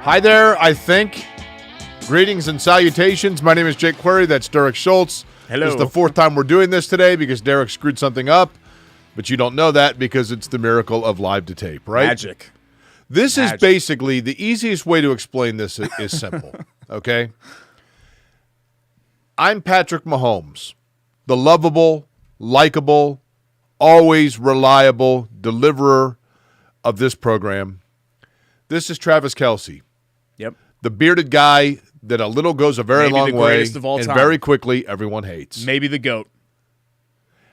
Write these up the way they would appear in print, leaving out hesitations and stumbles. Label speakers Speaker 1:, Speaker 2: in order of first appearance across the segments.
Speaker 1: Hi there, I think. Greetings and salutations. My name is Jake Query. That's Derek Schultz.
Speaker 2: Hello.
Speaker 1: This is the fourth time we're doing this today because Derek screwed something up, but you don't know that because it's the miracle of live to tape, right?
Speaker 2: Magic.
Speaker 1: This is basically the easiest way to explain this is simple, okay? I'm Patrick Mahomes, the lovable, likable, always reliable deliverer of this program. This is Travis Kelce.
Speaker 2: Yep.
Speaker 1: The bearded guy that a little goes a very long way, and very quickly everyone hates.
Speaker 2: Maybe the GOAT.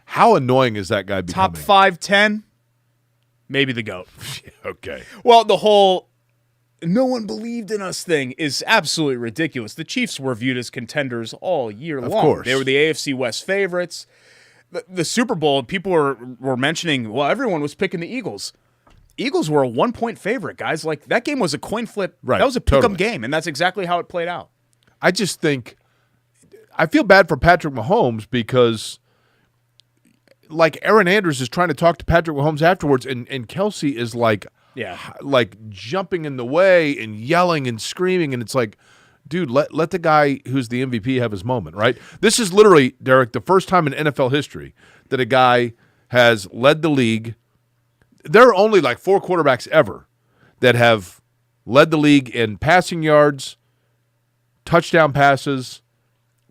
Speaker 1: How annoying is that guy becoming?
Speaker 2: Top 5, 10, maybe the GOAT.
Speaker 1: Okay.
Speaker 2: Well, the whole no one believed in us thing is absolutely ridiculous. The Chiefs were viewed as contenders all year long.
Speaker 1: Of course.
Speaker 2: They were the AFC West favorites. The Super Bowl, people were mentioning, well, everyone was picking the Eagles. Eagles were a 1-point favorite, guys. Like, that game was a coin flip.
Speaker 1: Right.
Speaker 2: That was a pick-em game, and that's exactly how it played out.
Speaker 1: I just think I feel bad for Patrick Mahomes because, like, Aaron Andrews is trying to talk to Patrick Mahomes afterwards, and Kelce is like jumping in the way and yelling and screaming, and it's like, dude, let the guy who's the MVP have his moment, right? This is literally, Derek, the first time in NFL history that a guy has led the league. There are only like 4 quarterbacks ever that have led the league in passing yards, touchdown passes,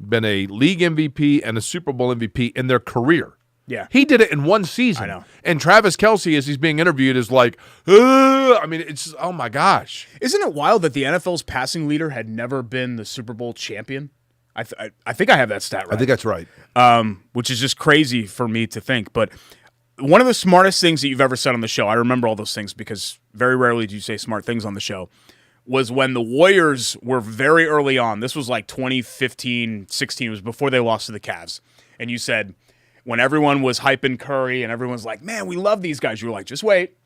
Speaker 1: been a league MVP and a Super Bowl MVP in their career.
Speaker 2: Yeah.
Speaker 1: He did it in one season.
Speaker 2: I know.
Speaker 1: And Travis Kelce, as he's being interviewed, is like, I mean, it's, oh my gosh.
Speaker 2: Isn't it wild that the NFL's passing leader had never been the Super Bowl champion? I think I have that stat right.
Speaker 1: I think that's right.
Speaker 2: Which is just crazy for me to think. But one of the smartest things that you've ever said on the show, I remember all those things because very rarely do you say smart things on the show, was when the Warriors were very early on. This was like 2015, 16. It was before they lost to the Cavs. And you said, when everyone was hyping Curry and everyone's like, man, we love these guys. You were like, just wait.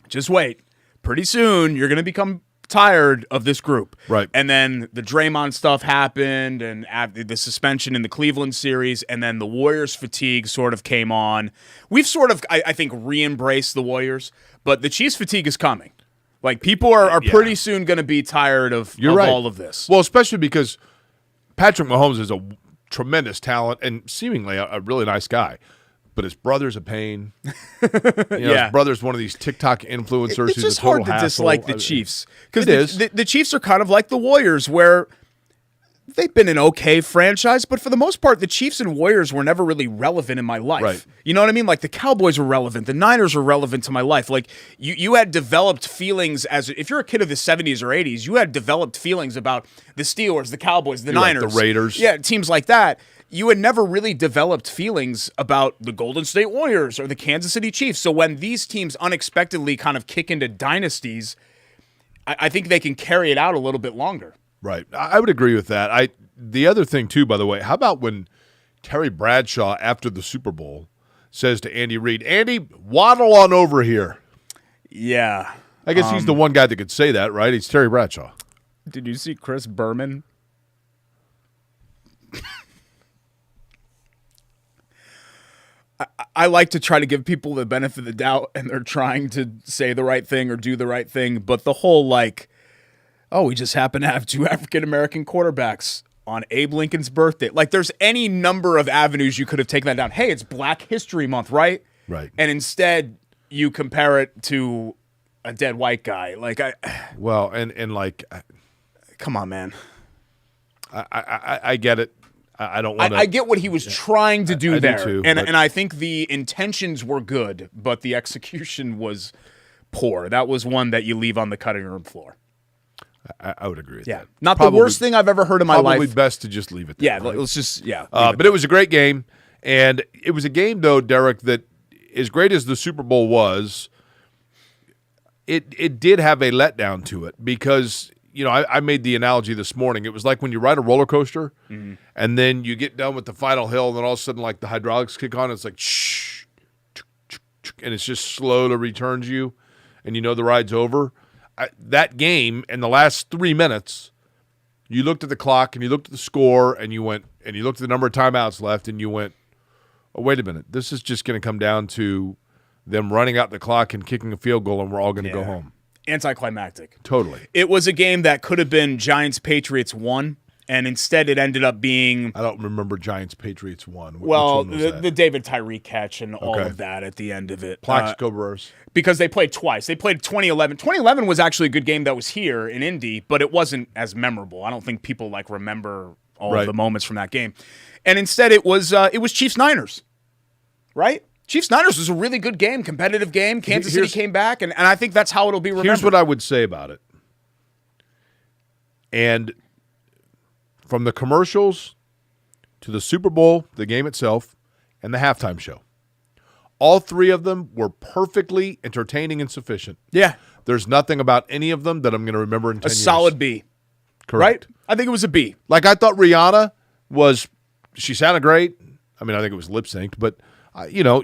Speaker 2: Just wait. Pretty soon, you're going to become tired of this group.
Speaker 1: Right.
Speaker 2: And then the Draymond stuff happened and the suspension in the Cleveland series, and then the Warriors fatigue sort of came on. We've sort of, I think, re-embraced the Warriors, but the Chiefs fatigue is coming. Like, people are pretty soon going to be tired of all of this.
Speaker 1: Well, especially because Patrick Mahomes is a tremendous talent and seemingly a really nice guy. But his brother's a pain. His brother's one of these TikTok influencers who's a total hassle.
Speaker 2: It's just hard to dislike the Chiefs.
Speaker 1: Because
Speaker 2: the Chiefs are kind of like the Warriors, where they've been an okay franchise, but for the most part, the Chiefs and Warriors were never really relevant in my life.
Speaker 1: Right.
Speaker 2: You know what I mean? Like, the Cowboys were relevant. The Niners were relevant to my life. Like, you had developed feelings as if you're a kid of the 70s or 80s, you had developed feelings about the Steelers, the Cowboys, the Niners.
Speaker 1: Like the Raiders.
Speaker 2: Yeah, teams like that. You had never really developed feelings about the Golden State Warriors or the Kansas City Chiefs. So when these teams unexpectedly kind of kick into dynasties, I think they can carry it out a little bit longer.
Speaker 1: Right. I would agree with that. The other thing, too, by the way, how about when Terry Bradshaw, after the Super Bowl, says to Andy Reid, Andy, waddle on over here.
Speaker 2: Yeah.
Speaker 1: I guess he's the one guy that could say that, right? He's Terry Bradshaw.
Speaker 2: Did you see Chris Berman? I like to try to give people the benefit of the doubt, and they're trying to say the right thing or do the right thing. But the whole, like, oh, we just happen to have 2 African-American quarterbacks on Abe Lincoln's birthday. Like, there's any number of avenues you could have taken that down. Hey, it's Black History Month, right?
Speaker 1: Right.
Speaker 2: And instead, you compare it to a dead white guy. Like, come on, man.
Speaker 1: I get it. I don't want to.
Speaker 2: I get what he was trying to do there.
Speaker 1: Do too,
Speaker 2: and I think the intentions were good, but the execution was poor. That was one that you leave on the cutting room floor.
Speaker 1: I would agree with that.
Speaker 2: Not the worst thing I've ever heard in my life.
Speaker 1: Probably best to just leave it there.
Speaker 2: Yeah, let's just,
Speaker 1: but it was a great game. And it was a game, though, Derek, that as great as the Super Bowl was, it did have a letdown to it because, I made the analogy this morning. It was like when you ride a roller coaster and then you get done with the final hill and then all of a sudden, like, the hydraulics kick on. It's like, shh, and it's just slowly returns you and the ride's over. That game in the last 3 minutes, you looked at the clock and you looked at the score and you went and you looked at the number of timeouts left and you went, oh, wait a minute. This is just going to come down to them running out the clock and kicking a field goal and we're all going to go home.
Speaker 2: anticlimactic.
Speaker 1: Totally.
Speaker 2: It was a game that could have been Giants-Patriots 1, and instead it ended up being...
Speaker 1: I don't remember Giants-Patriots 1.
Speaker 2: Well, the David Tyree catch and all of that at the end of it.
Speaker 1: Plaxico Burress.
Speaker 2: Because they played twice. They played 2011. 2011 was actually a good game that was here in Indy, but it wasn't as memorable. I don't think people remember all of the moments from that game. And instead it was Chiefs-Niners, right? Chiefs-Niners was a really good game, competitive game. Kansas City came back, and I think that's how it'll be remembered.
Speaker 1: Here's what I would say about it. And from the commercials to the Super Bowl, the game itself, and the halftime show, all three of them were perfectly entertaining and sufficient.
Speaker 2: Yeah.
Speaker 1: There's nothing about any of them that I'm going to remember in 10 years.
Speaker 2: A solid B.
Speaker 1: Correct.
Speaker 2: Right? I think it was a B.
Speaker 1: Like, I thought Rihanna she sounded great. I mean, I think it was lip synced, but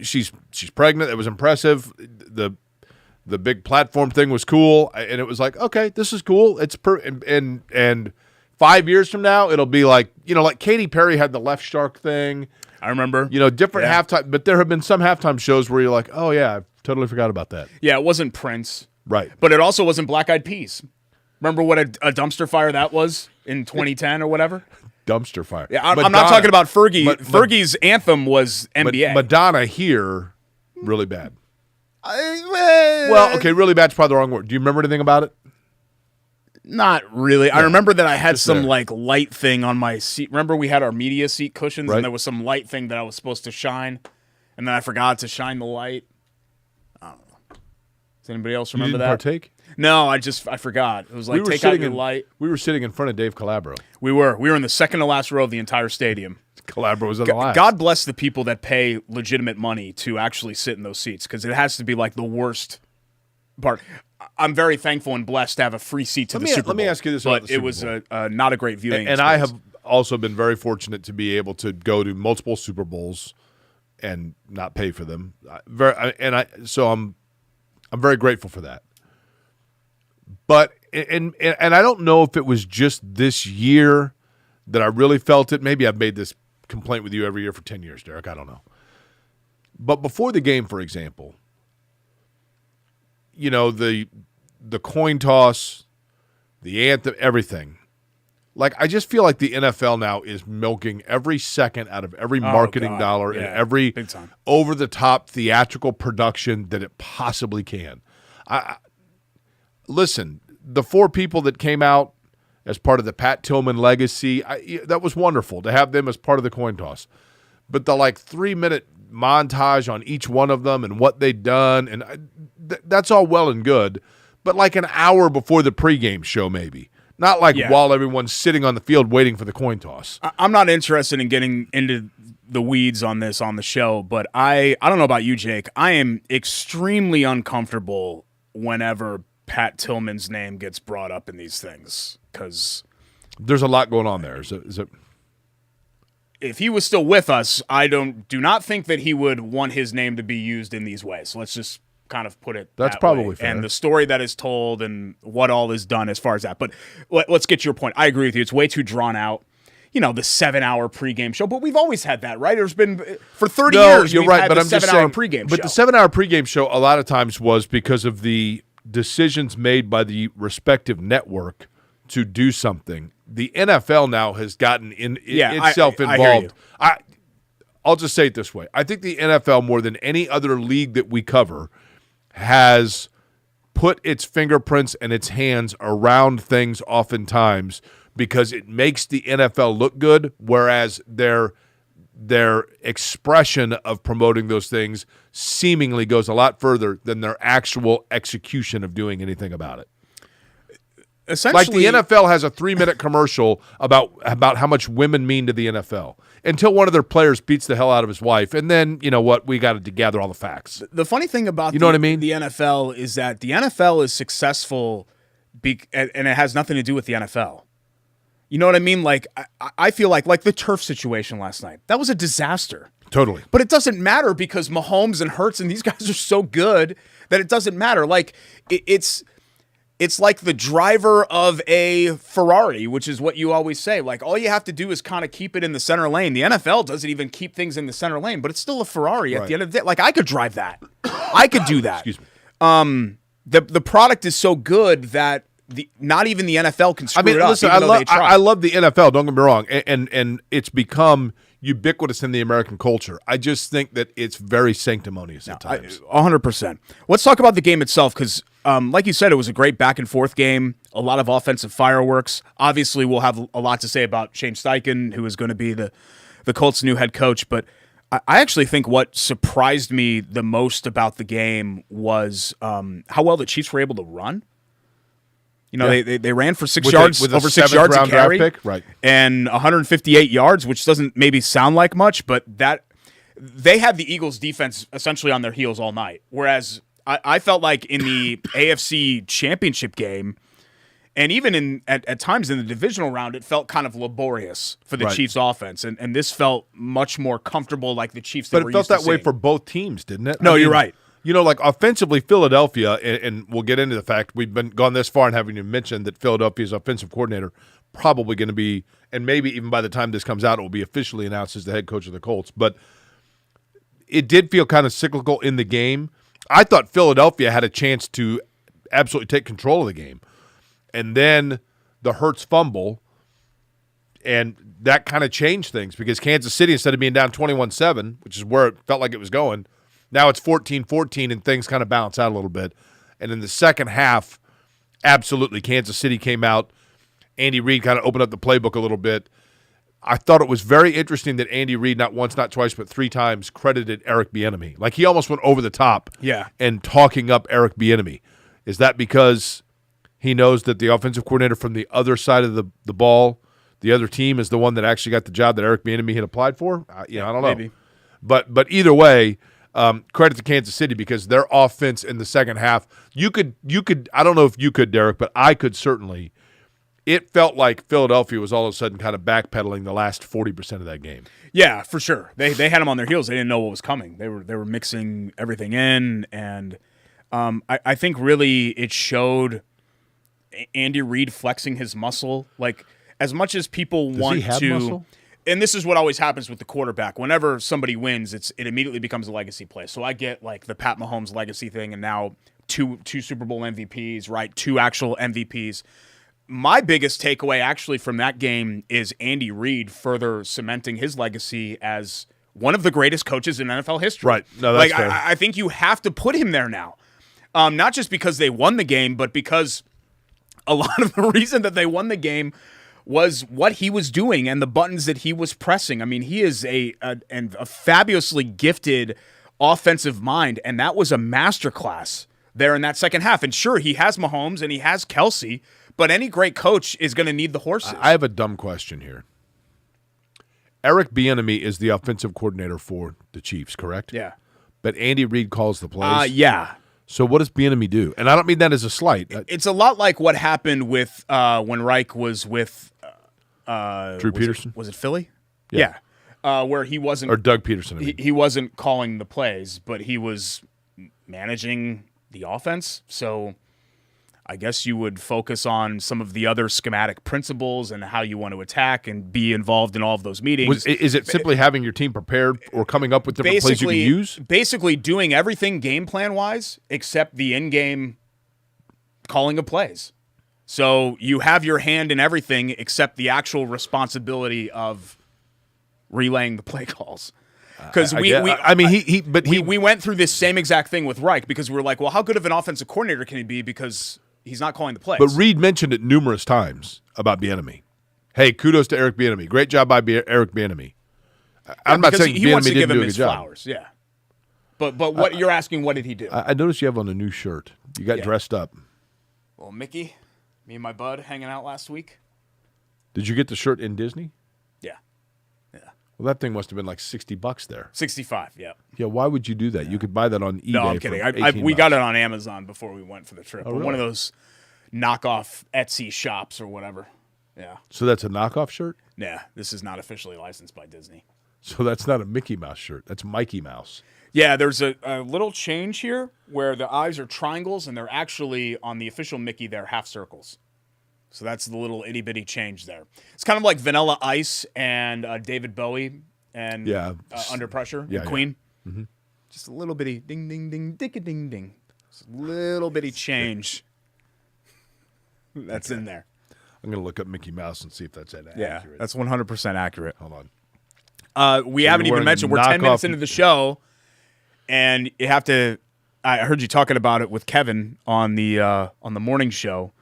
Speaker 1: she's pregnant. It was impressive. The big platform thing was cool, and it was like, okay, this is cool. It's and 5 years from now, it'll be like Katy Perry had the Left Shark thing.
Speaker 2: I remember.
Speaker 1: Different halftime, but there have been some halftime shows where you're like, oh yeah, I totally forgot about that.
Speaker 2: Yeah, it wasn't Prince,
Speaker 1: right?
Speaker 2: But it also wasn't Black Eyed Peas. Remember what a dumpster fire that was in 2010 or whatever?
Speaker 1: Dumpster fire.
Speaker 2: Yeah, I'm not talking about Fergie. Fergie's anthem was NBA.
Speaker 1: Madonna here, really bad. Well, okay, really bad's probably the wrong word. Do you remember anything about it?
Speaker 2: Not really. Yeah. I remember that I had some light thing on my seat. Remember we had our media seat cushions, and there was some light thing that I was supposed to shine, and then I forgot to shine the light. I don't know. Does anybody else remember that?
Speaker 1: Partake?
Speaker 2: No, I forgot. It was like, take out your light.
Speaker 1: We were sitting in front of Dave Calabro.
Speaker 2: We were in the second to last row of the entire stadium.
Speaker 1: Calabro was in the last.
Speaker 2: God bless the people that pay legitimate money to actually sit in those seats, because it has to be like the worst part. I'm very thankful and blessed to have a free seat to the Super Bowl.
Speaker 1: Let me ask you this
Speaker 2: about the Super Bowl. It was not a great viewing experience.
Speaker 1: I have also been very fortunate to be able to go to multiple Super Bowls and not pay for them. So I'm very grateful for that. But and I don't know if it was just this year that I really felt it. Maybe I've made this complaint with you every year for 10 years, Derek. I don't know. But before the game, for example, the coin toss, the anthem, everything. Like, I just feel like the NFL now is milking every second out of every marketing dollar and every over-the-top theatrical production that it possibly can. Listen, the four people that came out as part of the Pat Tillman legacy, that was wonderful to have them as part of the coin toss. But the 3-minute montage on each one of them and what they'd done, and that's all well and good, but an hour before the pregame show maybe. Not while everyone's sitting on the field waiting for the coin toss.
Speaker 2: I'm not interested in getting into the weeds on this on the show, but I don't know about you, Jake. I am extremely uncomfortable whenever Pat Tillman's name gets brought up in these things, because
Speaker 1: there's a lot going on there. Is it?
Speaker 2: If he was still with us, I do not think that he would want his name to be used in these ways. So let's just kind of put it
Speaker 1: That's
Speaker 2: that
Speaker 1: probably
Speaker 2: way.
Speaker 1: Fair.
Speaker 2: And the story that is told and what all is done as far as that. But let's get to your point. I agree with you. It's way too drawn out. The 7-hour pregame show. But we've always had that, right? There's been for 30 years.
Speaker 1: You're right, but I'm just saying.
Speaker 2: Pregame
Speaker 1: but
Speaker 2: show.
Speaker 1: The 7-hour pregame show a lot of times was because of the decisions made by the respective network to do something. The NFL now has gotten itself involved. I'll just say it this way. I think the NFL, more than any other league that we cover, has put its fingerprints and its hands around things oftentimes because it makes the NFL look good, whereas their expression of promoting those things seemingly goes a lot further than their actual execution of doing anything about it.
Speaker 2: Essentially,
Speaker 1: the NFL has a 3-minute commercial about how much women mean to the NFL until one of their players beats the hell out of his wife, and then we got to gather all the facts.
Speaker 2: The funny thing about
Speaker 1: what I mean?
Speaker 2: The NFL is that the NFL is successful, and it has nothing to do with the NFL. You know what I mean? I feel like the turf situation last night, that was a disaster.
Speaker 1: Totally.
Speaker 2: But it doesn't matter because Mahomes and Hurts and these guys are so good that it doesn't matter. It's like the driver of a Ferrari, which is what you always say. All you have to do is kind of keep it in the center lane. The NFL doesn't even keep things in the center lane, but it's still a Ferrari at the end of the day. I could drive that. I could do that.
Speaker 1: Excuse me.
Speaker 2: the product is so good that not even the NFL can screw it up.
Speaker 1: Listen, I love the NFL. Don't get me wrong, and it's become ubiquitous in the American culture. I just think that it's very sanctimonious at times.
Speaker 2: 100%. Let's talk about the game itself because, like you said, it was a great back and forth game. A lot of offensive fireworks. Obviously, we'll have a lot to say about Shane Steichen, who is going to be the Colts' new head coach. But I actually think what surprised me the most about the game was how well the Chiefs were able to run. You know, they ran for 6 yards, over 6 yards a carry,
Speaker 1: pick, right,
Speaker 2: and 158 yards, which doesn't maybe sound like much, but that they had the Eagles' defense essentially on their heels all night. Whereas I felt like in the AFC Championship game, and even at times in the divisional round, it felt kind of laborious for the Chiefs' offense, and this felt much more comfortable, like the Chiefs. But
Speaker 1: it felt that way for both teams, didn't it?
Speaker 2: No, you're right.
Speaker 1: You know, like offensively, Philadelphia, and we'll get into the fact we've gone this far and haven't even mentioned that Philadelphia's offensive coordinator probably going to be, and maybe even by the time this comes out, it will be officially announced as the head coach of the Colts. But it did feel kind of cyclical in the game. I thought Philadelphia had a chance to absolutely take control of the game. And then the Hurts fumble, and that kind of changed things because Kansas City, instead of being down 21-7, which is where it felt like it was going, now it's 14-14, and things kind of balance out a little bit. And in the second half, absolutely, Kansas City came out. Andy Reid kind of opened up the playbook a little bit. I thought it was very interesting that Andy Reid, not once, not twice, but 3 times, credited Eric Bieniemy. Like, he almost went over the top and talking up Eric Bieniemy. Is that because he knows that the offensive coordinator from the other side of the ball, the other team, is the one that actually got the job that Eric Bieniemy had applied for? I don't know.
Speaker 2: Maybe.
Speaker 1: But either way, credit to Kansas City because their offense in the second half, you could. I don't know if you could, Derek, but I could certainly. It felt like Philadelphia was all of a sudden kind of backpedaling the last 40% of that game.
Speaker 2: Yeah, for sure. They had them on their heels. They didn't know what was coming. They were mixing everything in, and I think really it showed Andy Reid flexing his muscle. Like, as much as people want
Speaker 1: he have
Speaker 2: to.
Speaker 1: Muscle?
Speaker 2: And this is what always happens with the quarterback. Whenever somebody wins, it immediately becomes a legacy play. So I get like the Pat Mahomes legacy thing, and now two Super Bowl MVPs, right? 2 actual MVPs. My biggest takeaway actually from that game is Andy Reid further cementing his legacy as one of the greatest coaches in NFL history.
Speaker 1: Right. No, that's fair.
Speaker 2: I think you have to put him there now. Not just because they won the game, but because a lot of the reason that they won the game was what he was doing and the buttons that he was pressing. I mean, he is a fabulously gifted offensive mind, and that was a masterclass there in that second half. And sure, he has Mahomes and he has Kelsey, but any great coach is going to need the horses.
Speaker 1: I have a dumb question here. Eric Bieniemy is the offensive coordinator for the Chiefs, correct?
Speaker 2: Yeah.
Speaker 1: But Andy Reid calls the plays?
Speaker 2: Yeah.
Speaker 1: So what does Bieniemy do? And I don't mean that as a slight.
Speaker 2: It's a lot like what happened with when Reich was with
Speaker 1: Drew Peterson.
Speaker 2: Was it Philly?
Speaker 1: Yeah.
Speaker 2: Where he wasn't,
Speaker 1: or Doug Peterson.
Speaker 2: He wasn't calling the plays, but he was managing the offense. So I guess you would focus on some of the other schematic principles and how you want to attack and be involved in all of those meetings.
Speaker 1: Is it simply having your team prepared or coming up with different plays you can use?
Speaker 2: Basically doing everything game plan wise except the in-game calling of plays. So you have your hand in everything except the actual responsibility of relaying the play calls. Because we went through this same exact thing with Reich because we were like, well, how good of an offensive coordinator can he be because he's not calling the plays?
Speaker 1: But Reid mentioned it numerous times about Bieniemy. Hey, kudos to Eric Bieniemy. Great job by Eric Bieniemy. I'm not saying
Speaker 2: he wants to give him
Speaker 1: do a
Speaker 2: his
Speaker 1: good
Speaker 2: flowers. Yeah. But what you're asking, what did he do?
Speaker 1: I noticed you have on a new shirt. You got dressed up.
Speaker 2: Well, Mickey, me and my bud hanging out last week.
Speaker 1: Did you get the shirt in Disney?
Speaker 2: Yeah.
Speaker 1: Well, that thing must have been like $60 there.
Speaker 2: 65, yeah.
Speaker 1: Yeah, why would you do that? You could buy that on eBay.
Speaker 2: No, I'm kidding. We got it on Amazon before we went for the trip.
Speaker 1: Oh, really?
Speaker 2: One of those knockoff Etsy shops or whatever. Yeah.
Speaker 1: So that's a knockoff shirt?
Speaker 2: Yeah, this is not officially licensed by Disney.
Speaker 1: So that's not a Mickey Mouse shirt. That's Mikey Mouse.
Speaker 2: Yeah, there's a little change here where the eyes are triangles and they're actually, on the official Mickey, they're half circles. So that's the little itty-bitty change there. It's kind of like Vanilla Ice and David Bowie and Under Pressure and Queen.
Speaker 1: Mm-hmm.
Speaker 2: Just a little bitty ding, ding, ding, ding, ding, ding. It's a little bitty change that's in there.
Speaker 1: I'm going to look up Mickey Mouse and see if that's accurate.
Speaker 2: Yeah, that's 100% accurate.
Speaker 1: Hold on.
Speaker 2: We haven't even mentioned, we're 10 minutes into the show, and you have to, I heard you talking about it with Kevin on the morning show.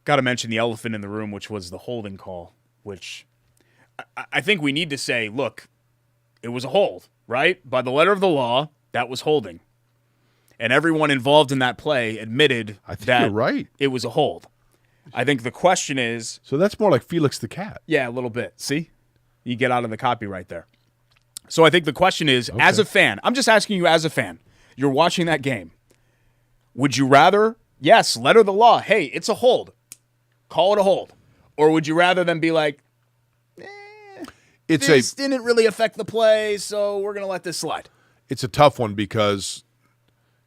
Speaker 2: Got to mention the elephant in the room, which was the holding call, which I think we need to say, look, it was a hold, right? By the letter of the law, that was holding. And everyone involved in that play admitted that
Speaker 1: you're right.
Speaker 2: It was a hold. I think the question is...
Speaker 1: So that's more like Felix the Cat.
Speaker 2: Yeah, a little bit. See? You get out of the copyright there. So I think the question is, as a fan, I'm just asking you as a fan, you're watching that game. Would you rather, yes, letter of the law, hey, it's a hold. Call it a hold. Or would you rather than be like, this didn't really affect the play, so we're going to let this slide?
Speaker 1: It's a tough one because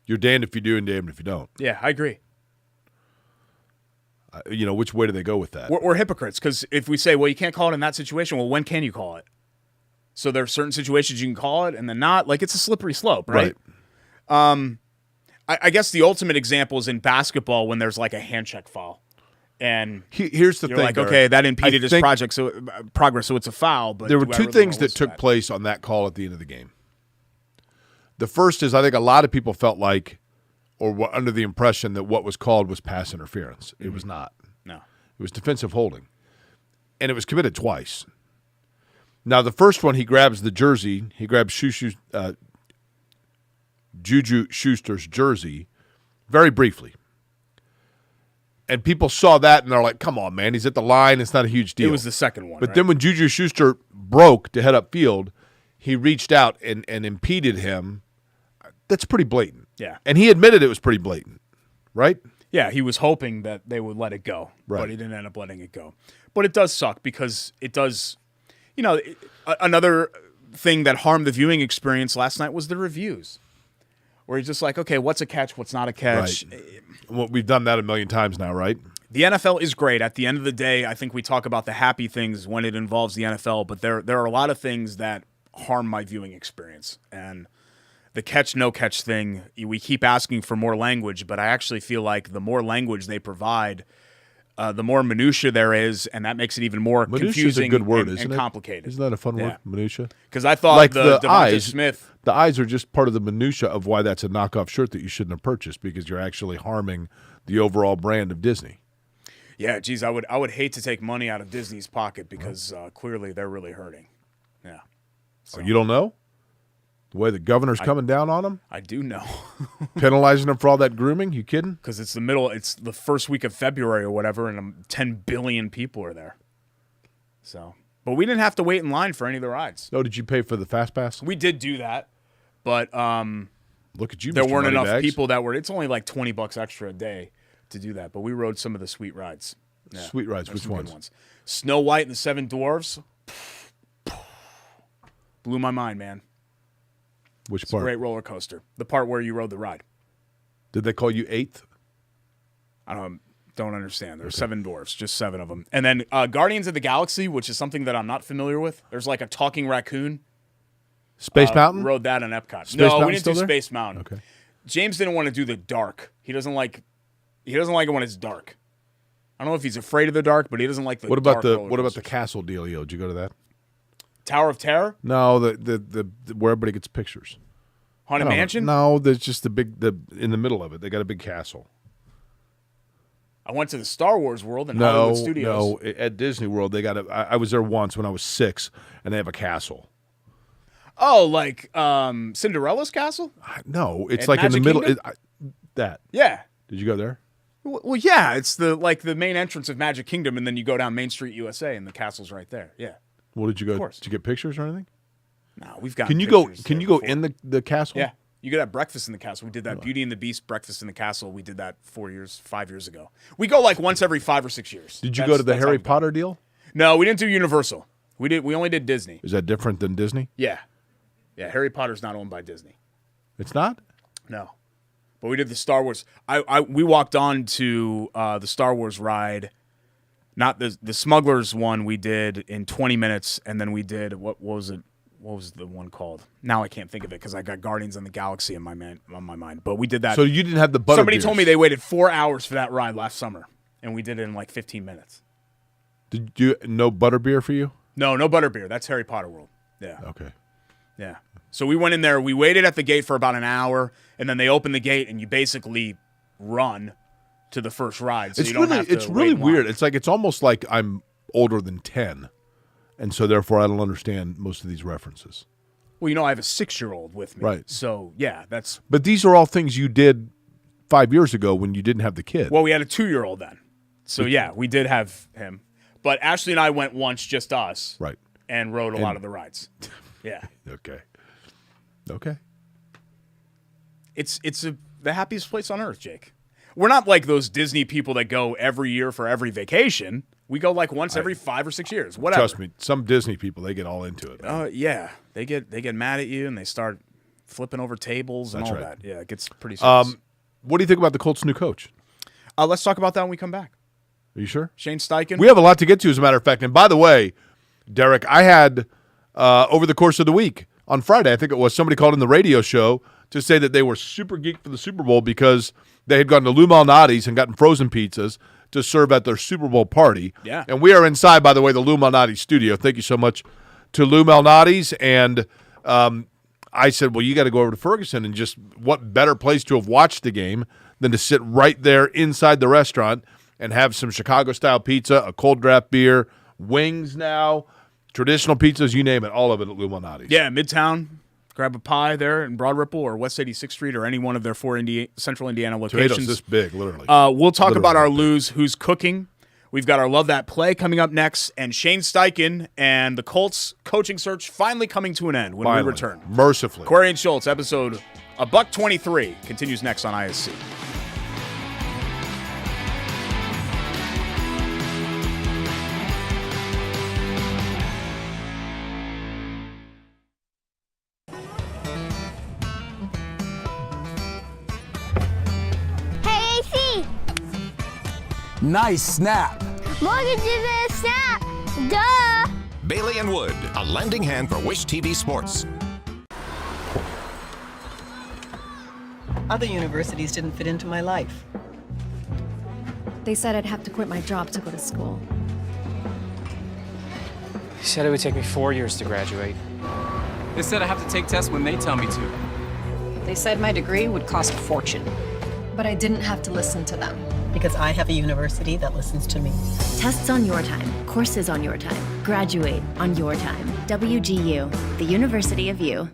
Speaker 1: you're damned if you do and damned if you don't.
Speaker 2: Yeah, I agree.
Speaker 1: Which way do they go with that?
Speaker 2: We're hypocrites because if we say, well, you can't call it in that situation, well, when can you call it? So there are certain situations you can call it and then not. Like, it's a slippery slope, right? I guess the ultimate example is in basketball when there's like a hand check foul. And
Speaker 1: here's the
Speaker 2: you're
Speaker 1: thing,
Speaker 2: like, okay, that impeded his progress, so it's a foul. But
Speaker 1: there were two things that took place on that call at the end of the game. The first is I think a lot of people felt like, or were under the impression that what was called was pass interference. It was not.
Speaker 2: No.
Speaker 1: It was defensive holding. And it was committed twice. Now, the first one, he grabs the jersey. He grabs Juju Schuster's jersey very briefly. And people saw that, and they're like, come on, man. He's at the line. It's not a huge deal.
Speaker 2: It was the second one,
Speaker 1: But then when Juju Schuster broke to head upfield, he reached out and impeded him. That's pretty blatant.
Speaker 2: Yeah.
Speaker 1: And he admitted it was pretty blatant, right?
Speaker 2: Yeah, he was hoping that they would let it go, but he didn't end up letting it go. But it does suck because it does, another thing that harmed the viewing experience last night was the reviews. Where he's just like, okay, what's a catch, what's not a catch?
Speaker 1: Right. Well, we've done that a million times now, right?
Speaker 2: The NFL is great. At the end of the day, I think we talk about the happy things when it involves the NFL, but there are a lot of things that harm my viewing experience. And the catch, no catch thing, we keep asking for more language, but I actually feel like the more language they provide, the more minutia there is, and that makes it even more confusing
Speaker 1: a good word,
Speaker 2: and complicated.
Speaker 1: Isn't that a fun word, minutia?
Speaker 2: Because I thought
Speaker 1: like
Speaker 2: the
Speaker 1: Devonta
Speaker 2: eyes, Smith.
Speaker 1: The eyes are just part of the minutia of why that's a knockoff shirt that you shouldn't have purchased because you're actually harming the overall brand of Disney.
Speaker 2: Yeah, geez, I would hate to take money out of Disney's pocket because clearly they're really hurting. Yeah.
Speaker 1: So. Oh, you don't know? The way the governor's coming down on them?
Speaker 2: I do know.
Speaker 1: Penalizing them for all that grooming? You kidding?
Speaker 2: Because it's the first week of February or whatever, and 10 billion people are there. So, but we didn't have to wait in line for any of the rides.
Speaker 1: Oh, did you pay for the Fast Pass?
Speaker 2: We did do that, but
Speaker 1: look at you,
Speaker 2: there
Speaker 1: Mr.
Speaker 2: weren't enough
Speaker 1: Moneybags.
Speaker 2: people that were. It's only like $20 extra a day to do that, but we rode some of the sweet rides. Yeah,
Speaker 1: sweet rides, which ones?
Speaker 2: Snow White and the Seven Dwarfs. Blew my mind, man.
Speaker 1: Which
Speaker 2: it's
Speaker 1: part?
Speaker 2: A great roller coaster. The part where you rode the ride.
Speaker 1: Did they call you eighth?
Speaker 2: I don't understand. There's 7 dwarfs, just 7 of them. And then Guardians of the Galaxy, which is something that I'm not familiar with. There's like a talking raccoon.
Speaker 1: Space Mountain?
Speaker 2: Rode that in Epcot.
Speaker 1: Space Mountain
Speaker 2: we didn't do
Speaker 1: there?
Speaker 2: Space Mountain.
Speaker 1: Okay.
Speaker 2: James didn't want to do the dark. He doesn't like it when it's dark. I don't know if he's afraid of the dark, but he doesn't like the
Speaker 1: What about
Speaker 2: dark
Speaker 1: what about the castle dealio? Did you go to that?
Speaker 2: Tower of Terror?
Speaker 1: No, the where everybody gets pictures.
Speaker 2: Haunted Mansion?
Speaker 1: No, there's just the in the middle of it. They got a big castle.
Speaker 2: I went to the Star Wars world in Hollywood Studios.
Speaker 1: No, at Disney World they got I was there once when I was 6, and they have a castle.
Speaker 2: Oh, like Cinderella's castle?
Speaker 1: No, it's
Speaker 2: At
Speaker 1: like
Speaker 2: Magic
Speaker 1: in the middle.
Speaker 2: Kingdom?
Speaker 1: That.
Speaker 2: Yeah.
Speaker 1: Did you go there?
Speaker 2: Well, yeah, it's the main entrance of Magic Kingdom, and then you go down Main Street, USA, and the castle's right there. Yeah.
Speaker 1: Well, did you go?
Speaker 2: Of course.
Speaker 1: Did you get pictures or anything?
Speaker 2: No, we've got.
Speaker 1: Can you go in the castle?
Speaker 2: Yeah, you could have breakfast in the castle. We did that Beauty and the Beast breakfast in the castle. We did that 5 years ago. We go like once every 5 or 6 years.
Speaker 1: Did you go to the Harry Potter deal?
Speaker 2: No, we didn't do Universal. We only did Disney.
Speaker 1: Is that different than Disney?
Speaker 2: Yeah. Harry Potter's not owned by Disney.
Speaker 1: It's not?
Speaker 2: No. But we did the Star Wars. We walked on to the Star Wars ride, not the Smugglers one we did in 20 minutes, and then we did, what was it? what was the one called? Now I can't think of it because I got Guardians of the Galaxy on my mind. But we did that.
Speaker 1: So you didn't have the butter
Speaker 2: Somebody
Speaker 1: beers.
Speaker 2: told me they waited 4 hours for that ride last summer, and we did it in like 15 minutes.
Speaker 1: Did you no butterbeer for you?
Speaker 2: No butterbeer. That's Harry Potter World. Yeah.
Speaker 1: Okay.
Speaker 2: Yeah. So we went in there. We waited at the gate for about an hour, and then they opened the gate, and you basically run to the first ride. So
Speaker 1: It's
Speaker 2: you don't
Speaker 1: really
Speaker 2: have to
Speaker 1: it's
Speaker 2: wait
Speaker 1: really
Speaker 2: in line.
Speaker 1: weird. It's almost like I'm older than 10, and so therefore I don't understand most of these references.
Speaker 2: Well, I have a 6-year-old with me.
Speaker 1: Right.
Speaker 2: So yeah, that's.
Speaker 1: But these are all things you did 5 years ago when you didn't have the kid.
Speaker 2: Well, we had a 2-year-old then. So yeah, we did have him. But Ashley and I went once, just us.
Speaker 1: Right.
Speaker 2: And rode a lot of the rides. Yeah.
Speaker 1: Okay.
Speaker 2: It's the happiest place on earth, Jake. We're not like those Disney people that go every year for every vacation. We go like once every 5 or 6 years. Whatever.
Speaker 1: Trust me, some Disney people, they get all into it.
Speaker 2: Yeah. They get mad at you and they start flipping over tables and
Speaker 1: That's
Speaker 2: all
Speaker 1: right.
Speaker 2: that. Yeah, it gets pretty serious.
Speaker 1: What do you think about the Colts' new coach?
Speaker 2: Let's talk about that when we come back.
Speaker 1: Are you sure?
Speaker 2: Shane Steichen.
Speaker 1: We have a lot to get to, as a matter of fact. And by the way, Derek, I had, over the course of the week, on Friday, I think it was, somebody called in the radio show to say that they were super geeked for the Super Bowl because they had gone to Lou Malnati's and gotten frozen pizzas to serve at their Super Bowl party.
Speaker 2: Yeah.
Speaker 1: And we are inside, by the way, the Lou Malnati studio. Thank you so much to Lou Malnati's. And I said, well, you got to go over to Ferguson, and just what better place to have watched the game than to sit right there inside the restaurant and have some Chicago-style pizza, a cold draft beer, wings now, traditional pizzas, you name it, all of it at Lou Malnati's.
Speaker 2: Yeah, Midtown. Grab a pie there in Broad Ripple or West 86th Street or any one of their 4 Central Indiana locations.
Speaker 1: Tomatoes this big, literally.
Speaker 2: We'll talk
Speaker 1: Literally
Speaker 2: about our
Speaker 1: big.
Speaker 2: Lou's Who's Cooking. We've got our Love That Play coming up next, and Shane Steichen and the Colts coaching search finally coming to an end when
Speaker 1: Finally.
Speaker 2: we return.
Speaker 1: Mercifully.
Speaker 2: Corey and Schultz, episode $123, continues next on ISC.
Speaker 3: Hey, AC!
Speaker 4: Nice snap.
Speaker 3: Mortgage is a snap! Duh!
Speaker 5: Bailey and Wood, a lending hand for Wish TV Sports.
Speaker 6: Other universities didn't fit into my life.
Speaker 7: They said I'd have to quit my job to go to school.
Speaker 8: He said it would take me 4 years to graduate.
Speaker 9: They said I have to take tests when they tell me to.
Speaker 6: They said my degree would cost a fortune.
Speaker 7: But I didn't have to listen to them.
Speaker 6: Because I have a university that listens to me.
Speaker 10: Tests on your time, courses on your time, graduate on your time. WGU, the University of You.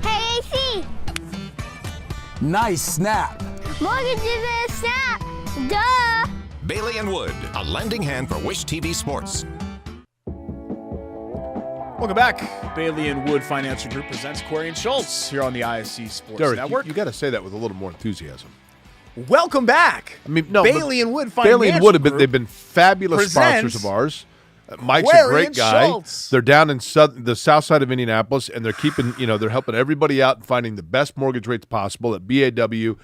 Speaker 3: Hey, AC!
Speaker 4: Nice snap.
Speaker 3: Mortgage is a snap! Duh!
Speaker 5: Bailey and Wood, a lending hand for Wish TV Sports.
Speaker 2: Welcome back. Bailey and Wood Financial Group presents Corey and Schultz here on the ISC Sports
Speaker 1: Derek,
Speaker 2: Network.
Speaker 1: you got to say that with a little more enthusiasm.
Speaker 2: Welcome back.
Speaker 1: I mean, no,
Speaker 2: Bailey and Wood Financial
Speaker 1: Bailey and Wood
Speaker 2: Group
Speaker 1: they've been fabulous sponsors
Speaker 2: presents
Speaker 1: of ours. Mike's
Speaker 2: Corey
Speaker 1: a great
Speaker 2: and
Speaker 1: guy.
Speaker 2: Schultz.
Speaker 1: They're down in the south side of Indianapolis, and they're keeping, they're helping everybody out and finding the best mortgage rates possible at BAWFG.com.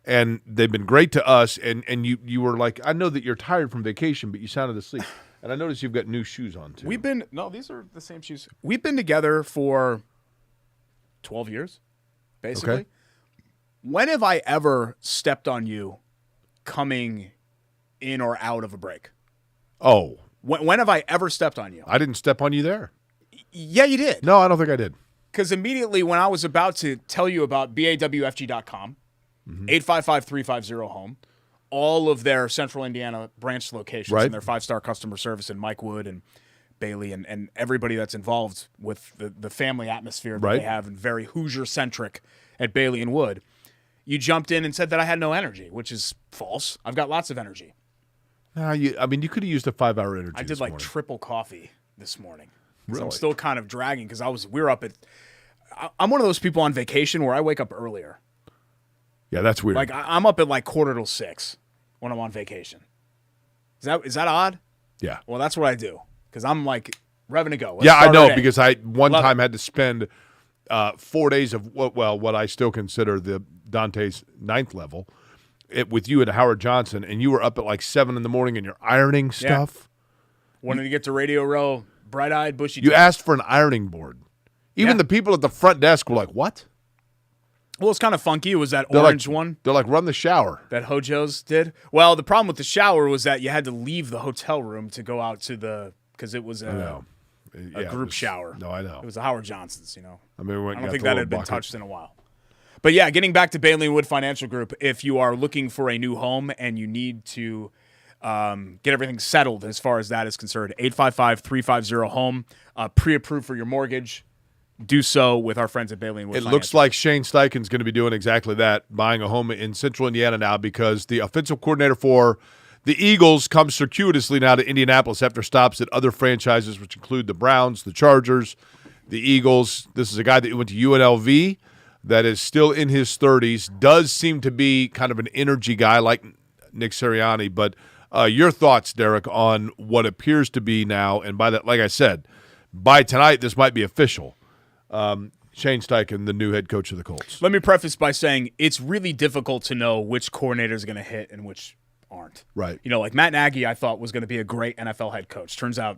Speaker 1: And they've been great to us. And you were like, I know that you're tired from vacation, but you sounded asleep. And I noticed you've got new shoes on too.
Speaker 2: These are the same shoes. We've been together for 12 years, basically.
Speaker 1: Okay.
Speaker 2: When have I ever stepped on you coming in or out of a break?
Speaker 1: Oh,
Speaker 2: When have I ever stepped on you?
Speaker 1: I didn't step on you there.
Speaker 2: Yeah, you did.
Speaker 1: No, I don't think I did.
Speaker 2: Because immediately when I was about to tell you about BAWFG.com, 855-350-HOME, all of their Central Indiana branch locations
Speaker 1: Right.
Speaker 2: and their 5-star customer service, and Mike Wood and Bailey and everybody that's involved with the family atmosphere that
Speaker 1: Right.
Speaker 2: they have, and very Hoosier-centric at Bailey and Wood, you jumped in and said that I had no energy, which is false. I've got lots of energy.
Speaker 1: You could have used a 5-hour energy.
Speaker 2: I did
Speaker 1: this
Speaker 2: like
Speaker 1: morning.
Speaker 2: triple coffee this morning. 'Cause I'm
Speaker 1: Really?
Speaker 2: still kind of dragging because we were up at. I'm one of those people on vacation where I wake up earlier.
Speaker 1: Yeah, that's weird.
Speaker 2: Like I'm up at like 5:45 when I'm on vacation. Is that odd?
Speaker 1: yeah.
Speaker 2: Well, that's what I do because I'm like revving to go. Let's
Speaker 1: Yeah, I
Speaker 2: start our
Speaker 1: know
Speaker 2: day.
Speaker 1: because I one
Speaker 2: Love
Speaker 1: time
Speaker 2: it.
Speaker 1: had to spend 4 days of what I still consider the Dante's ninth level, with you and Howard Johnson, and you were up at like 7 in the morning and you're ironing stuff.
Speaker 2: Wanted to get to Radio Row, bright-eyed, bushy.
Speaker 1: You asked for an ironing board. Even the people at the front desk were like, what?
Speaker 2: Well, it's kind of funky. It was that orange one.
Speaker 1: They're like, run the shower.
Speaker 2: That Hojo's did. Well, the problem with the shower was that you had to leave the hotel room to go out to because it was a group shower.
Speaker 1: No, I know.
Speaker 2: It was the Howard Johnson's,
Speaker 1: I mean,
Speaker 2: I don't think that had been touched in a while. But yeah, getting back to Bailey & Wood Financial Group, if you are looking for a new home and you need to get everything settled as far as that is concerned, 855-350-HOME, pre-approved for your mortgage. Do so with our friends at Bailey & Wood.
Speaker 1: It looks like Shane Steichen's going to be doing exactly that, buying a home in Central Indiana now because the offensive coordinator for the Eagles comes circuitously now to Indianapolis after stops at other franchises, which include the Browns, the Chargers, the Eagles. This is a guy that went to UNLV that is still in his 30s, does seem to be kind of an energy guy like Nick Sirianni. But your thoughts, Derek, on what appears to be now, and by that, like I said, by tonight this might be official. Shane Steichen, the new head coach of the Colts.
Speaker 2: Let me preface by saying it's really difficult to know which coordinator is going to hit and which aren't.
Speaker 1: Right.
Speaker 2: Like Matt Nagy, I thought was going to be a great NFL head coach. Turns out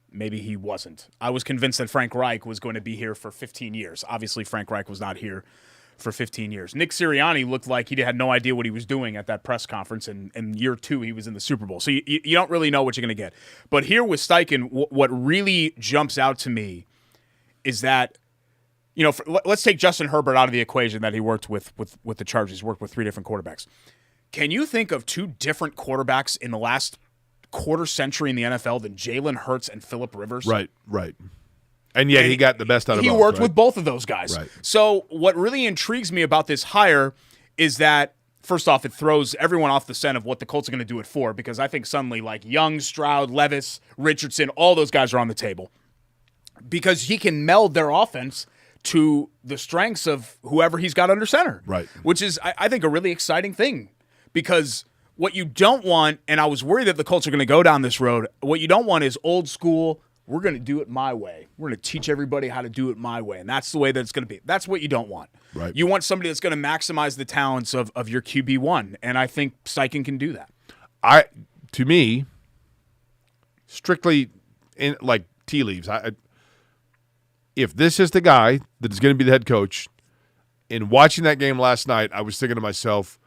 Speaker 2: maybe he wasn't. I was convinced that Frank Reich was going to be here for 15 years. Obviously, Frank Reich was not here for 15 years. Nick Sirianni looked like he had no idea what he was doing at that press conference, and in year 2 he was in the Super Bowl. So you don't really know what you're going to get. But here with Steichen, what really jumps out to me is that, let's take Justin Herbert out of the equation that he worked with the Chargers. He's worked with 3 different quarterbacks. Can you think of 2 different quarterbacks in the last quarter century in the NFL than Jalen Hurts and Phillip Rivers?
Speaker 1: Right. And yet he got the best out of both.
Speaker 2: He worked with both of those guys.
Speaker 1: Right.
Speaker 2: So what really intrigues me about this hire is that, first off, it throws everyone off the scent of what the Colts are going to do it for, because I think suddenly like Young, Stroud, Levis, Richardson, all those guys are on the table. Because he can meld their offense to the strengths of whoever he's got under center.
Speaker 1: Right.
Speaker 2: Which is, I think, a really exciting thing. Because what you don't want, and I was worried that the Colts are going to go down this road, what you don't want is old school, we're going to do it my way. We're going to teach everybody how to do it my way. And that's the way that it's going to be. That's what you don't want.
Speaker 1: Right.
Speaker 2: You want somebody that's going to maximize the talents of your QB1. And I think Steichen can do that.
Speaker 1: To me, strictly in like tea leaves, if this is the guy that is going to be the head coach, in watching that game last night, I was thinking to myself,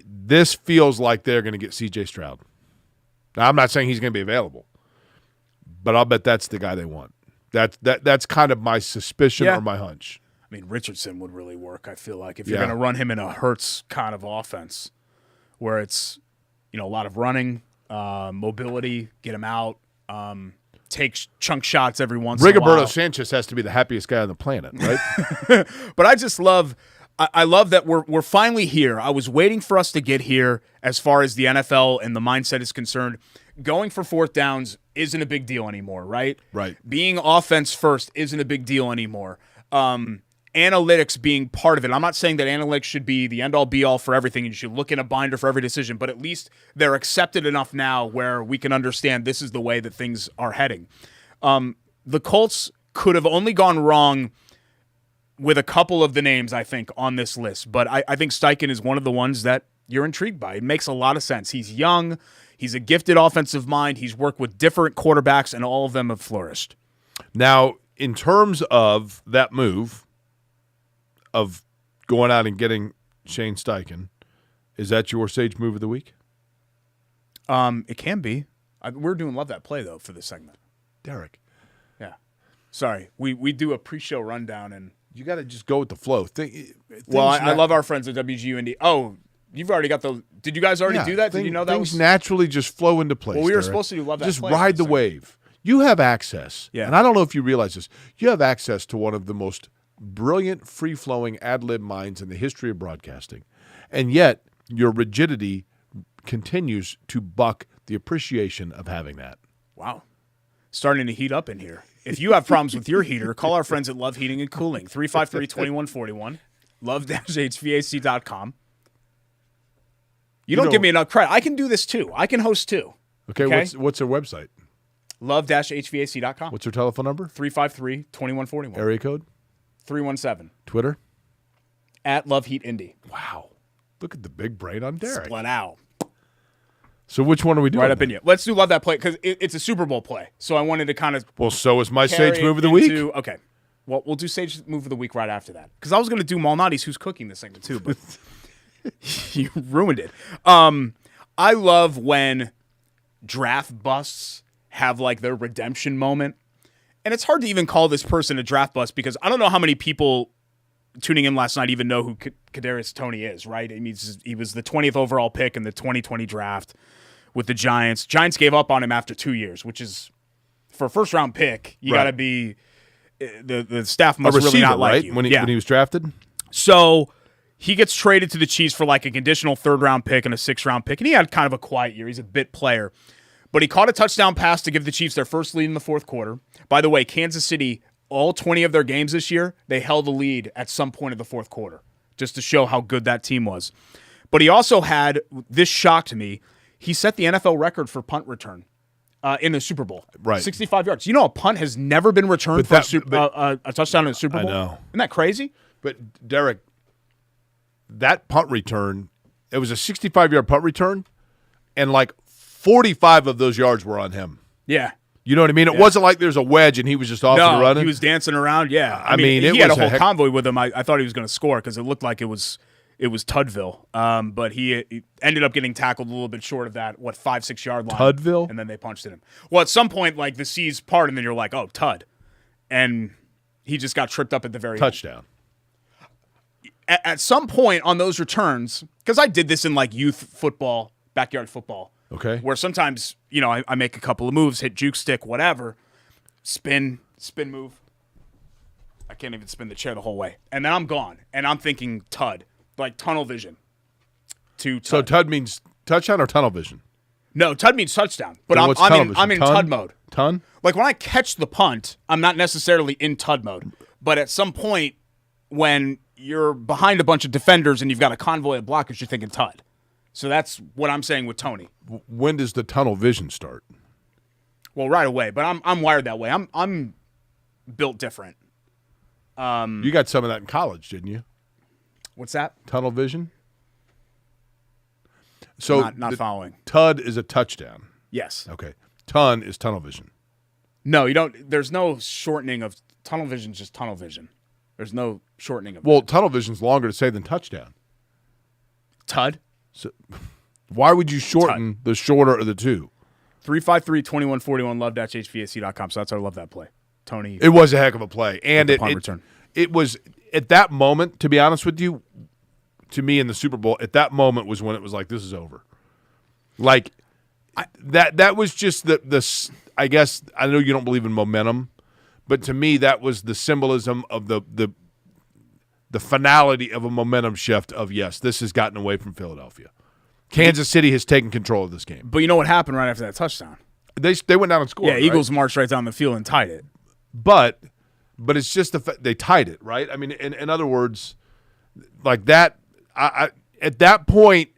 Speaker 1: this feels like they're going to get C.J. Stroud. Now, I'm not saying he's going to be available, but I'll bet that's the guy they want. That's kind of my suspicion or my hunch.
Speaker 2: I mean, Richardson would really work, I feel like, if you're going to run him in a Hurts kind of offense where it's, a lot of running, mobility, get him out, take chunk shots every once in a while.
Speaker 1: Rigoberto Sanchez has to be the happiest guy on the planet, right?
Speaker 2: But I just love that we're finally here. I was waiting for us to get here as far as the NFL and the mindset is concerned. Going for 4th downs isn't a big deal anymore, right?
Speaker 1: Right.
Speaker 2: Being offense first isn't a big deal anymore. Analytics being part of it. I'm not saying that analytics should be the end-all, be-all for everything. You should look in a binder for every decision, but at least they're accepted enough now where we can understand this is the way that things are heading. The Colts could have only gone wrong with a couple of the names, I think, on this list, but I think Steichen is one of the ones that you're intrigued by. It makes a lot of sense. He's young. He's a gifted offensive mind. He's worked with different quarterbacks, and all of them have flourished.
Speaker 1: Now, in terms of that move of going out and getting Shane Steichen, is that your Sage move of the week?
Speaker 2: It can be. We're doing Love That Play, though, for this segment.
Speaker 1: Derek.
Speaker 2: Yeah. Sorry. We do a pre-show rundown, and
Speaker 1: you got to just go with the flow.
Speaker 2: I love our friends at WGUND. Oh, you've already got the – did you guys already do that? Did you know that
Speaker 1: things naturally just flow into place,
Speaker 2: Well, we were
Speaker 1: Derek.
Speaker 2: supposed to do Love That
Speaker 1: Just
Speaker 2: Play.
Speaker 1: ride the wave. You have access,
Speaker 2: and
Speaker 1: I don't know if you realize this, you have access to one of the most brilliant, free-flowing ad-lib minds in the history of broadcasting, and yet your rigidity continues to buck the appreciation of having that.
Speaker 2: Wow. Starting to heat up in here. If you have problems with your heater, call our friends at Love Heating and Cooling, 353-2141, love-hvac.com. You don't give me enough credit. I can do this too. I can host too.
Speaker 1: Okay? What's their website?
Speaker 2: Love-hvac.com.
Speaker 1: What's their telephone number?
Speaker 2: 353-2141.
Speaker 1: Area code?
Speaker 2: 317.
Speaker 1: Twitter?
Speaker 2: @LoveHeatIndy.
Speaker 1: Wow. Look at the big brain on Derek.
Speaker 2: Split out.
Speaker 1: So which one are we doing?
Speaker 2: Right up in you. Let's do Love That Play because it's a Super Bowl play. So I wanted to kind of.
Speaker 1: Well, so is my Sage Move of the Week.
Speaker 2: Okay. Well, we'll do Sage Move of the Week right after that. Because I was going to do Malnati's Who's Cooking this segment too, but you ruined it. I love when draft busts have like their redemption moment. And it's hard to even call this person a draft bust because I don't know how many people tuning in last night even know who Kadarius Toney is, right? I mean, he was the 20th overall pick in the 2020 draft with the Giants. Giants gave up on him after 2 years, which is, for a first-round pick, you got to be the staff must
Speaker 1: receiver,
Speaker 2: really not like
Speaker 1: right?
Speaker 2: you.
Speaker 1: When he was drafted?
Speaker 2: So he gets traded to the Chiefs for like a conditional third-round pick and a sixth-round pick, and he had kind of a quiet year. He's a bit player. But he caught a touchdown pass to give the Chiefs their first lead in the fourth quarter. By the way, Kansas City, all 20 of their games this year, they held a lead at some point of the fourth quarter, just to show how good that team was. But he also had, this shocked me, he set the NFL record for punt return in the Super Bowl.
Speaker 1: Right.
Speaker 2: 65 yards. You know a punt has never been returned for a touchdown in the Super Bowl?
Speaker 1: I know.
Speaker 2: Isn't that crazy?
Speaker 1: But, Derek, that punt return, it was a 65-yard punt return, and like 45 of those yards were on him.
Speaker 2: Yeah.
Speaker 1: You know what I mean? It wasn't like there's a wedge and he was just off and running.
Speaker 2: He was dancing around. Yeah.
Speaker 1: I mean
Speaker 2: he had a whole convoy with him. I thought he was going to score because it looked like it was Tudville. But he ended up getting tackled a little bit short of that, 5-6 yard line.
Speaker 1: Tudville?
Speaker 2: And then they punched at him. Well, at some point, like the C's part, and then you're like, oh, Tud. And he just got tripped up at the very
Speaker 1: touchdown.
Speaker 2: End. At some point on those returns, because I did this in like youth football, backyard football.
Speaker 1: Okay.
Speaker 2: Where sometimes, I make a couple of moves, hit juke stick, whatever, spin move. I can't even spin the chair the whole way. And then I'm gone. And I'm thinking Tud, like tunnel vision.
Speaker 1: So Tud means touchdown or tunnel vision?
Speaker 2: No, Tud means touchdown. But I'm in Tud mode.
Speaker 1: Ton?
Speaker 2: Like when I catch the punt, I'm not necessarily in Tud mode. But at some point when you're behind a bunch of defenders and you've got a convoy of blockers, you're thinking Tud. So that's what I'm saying with Toney.
Speaker 1: When does the tunnel vision start?
Speaker 2: Well, right away. But I'm wired that way. I'm built different.
Speaker 1: You got some of that in college, didn't you?
Speaker 2: What's that?
Speaker 1: Tunnel vision. So
Speaker 2: not following.
Speaker 1: Tud is a touchdown.
Speaker 2: Yes.
Speaker 1: Okay. Ton is tunnel vision.
Speaker 2: No, you don't. There's no shortening of tunnel vision. Just tunnel vision. There's no shortening of.
Speaker 1: Well, tunnel vision's longer to say than touchdown.
Speaker 2: Tud.
Speaker 1: So, why would you shorten the shorter of the two?
Speaker 2: 353-2141 love-hvac.com. So that's our Love That Play. Toney.
Speaker 1: It was a heck of a play. And
Speaker 2: return.
Speaker 1: It was, at that moment, to be honest with you, to me in the Super Bowl, at that moment was when it was like, this is over. Like, that was just the I guess, I know you don't believe in momentum, but to me that was the symbolism of the finality of a momentum shift of, yes, this has gotten away from Philadelphia. Kansas City has taken control of this game.
Speaker 2: But you know what happened right after that touchdown?
Speaker 1: They went down and scored.
Speaker 2: Yeah,
Speaker 1: right?
Speaker 2: Eagles marched right down the field and tied it.
Speaker 1: But it's just they tied it, right? I mean, in other words, like that, at that point,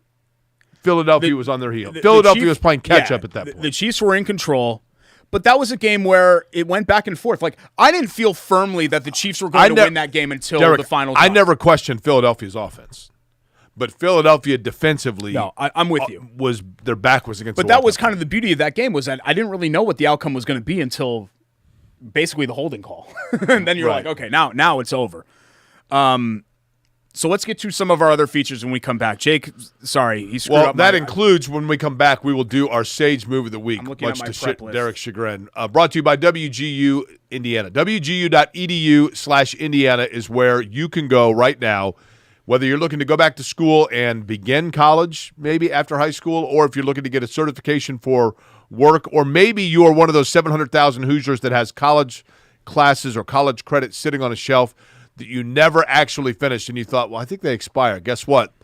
Speaker 1: Philadelphia was on their heel. Philadelphia was playing catch-up at that point.
Speaker 2: The Chiefs were in control. But that was a game where it went back and forth. Like, I didn't feel firmly that the Chiefs were going to win that game until
Speaker 1: Derek,
Speaker 2: the final drive.
Speaker 1: I never questioned Philadelphia's offense. But Philadelphia defensively
Speaker 2: I'm with you.
Speaker 1: Their back was against the wall.
Speaker 2: But that was kind of the beauty of that game was that I didn't really know what the outcome was going to be until basically the holding call. And then you're like, okay, now it's over. So let's get to some of our other features when we come back. Jake, sorry, he screwed up.
Speaker 1: Well, that includes when we come back, we will do our Sage Move of the Week, much to Derek's chagrin. Brought to you by WGU Indiana. WGU.edu/Indiana is where you can go right now, whether you're looking to go back to school and begin college, maybe after high school, or if you're looking to get a certification for work, or maybe you are one of those 700,000 Hoosiers that has college classes or college credits sitting on a shelf that you never actually finished and you thought, well, I think they expire. Guess what?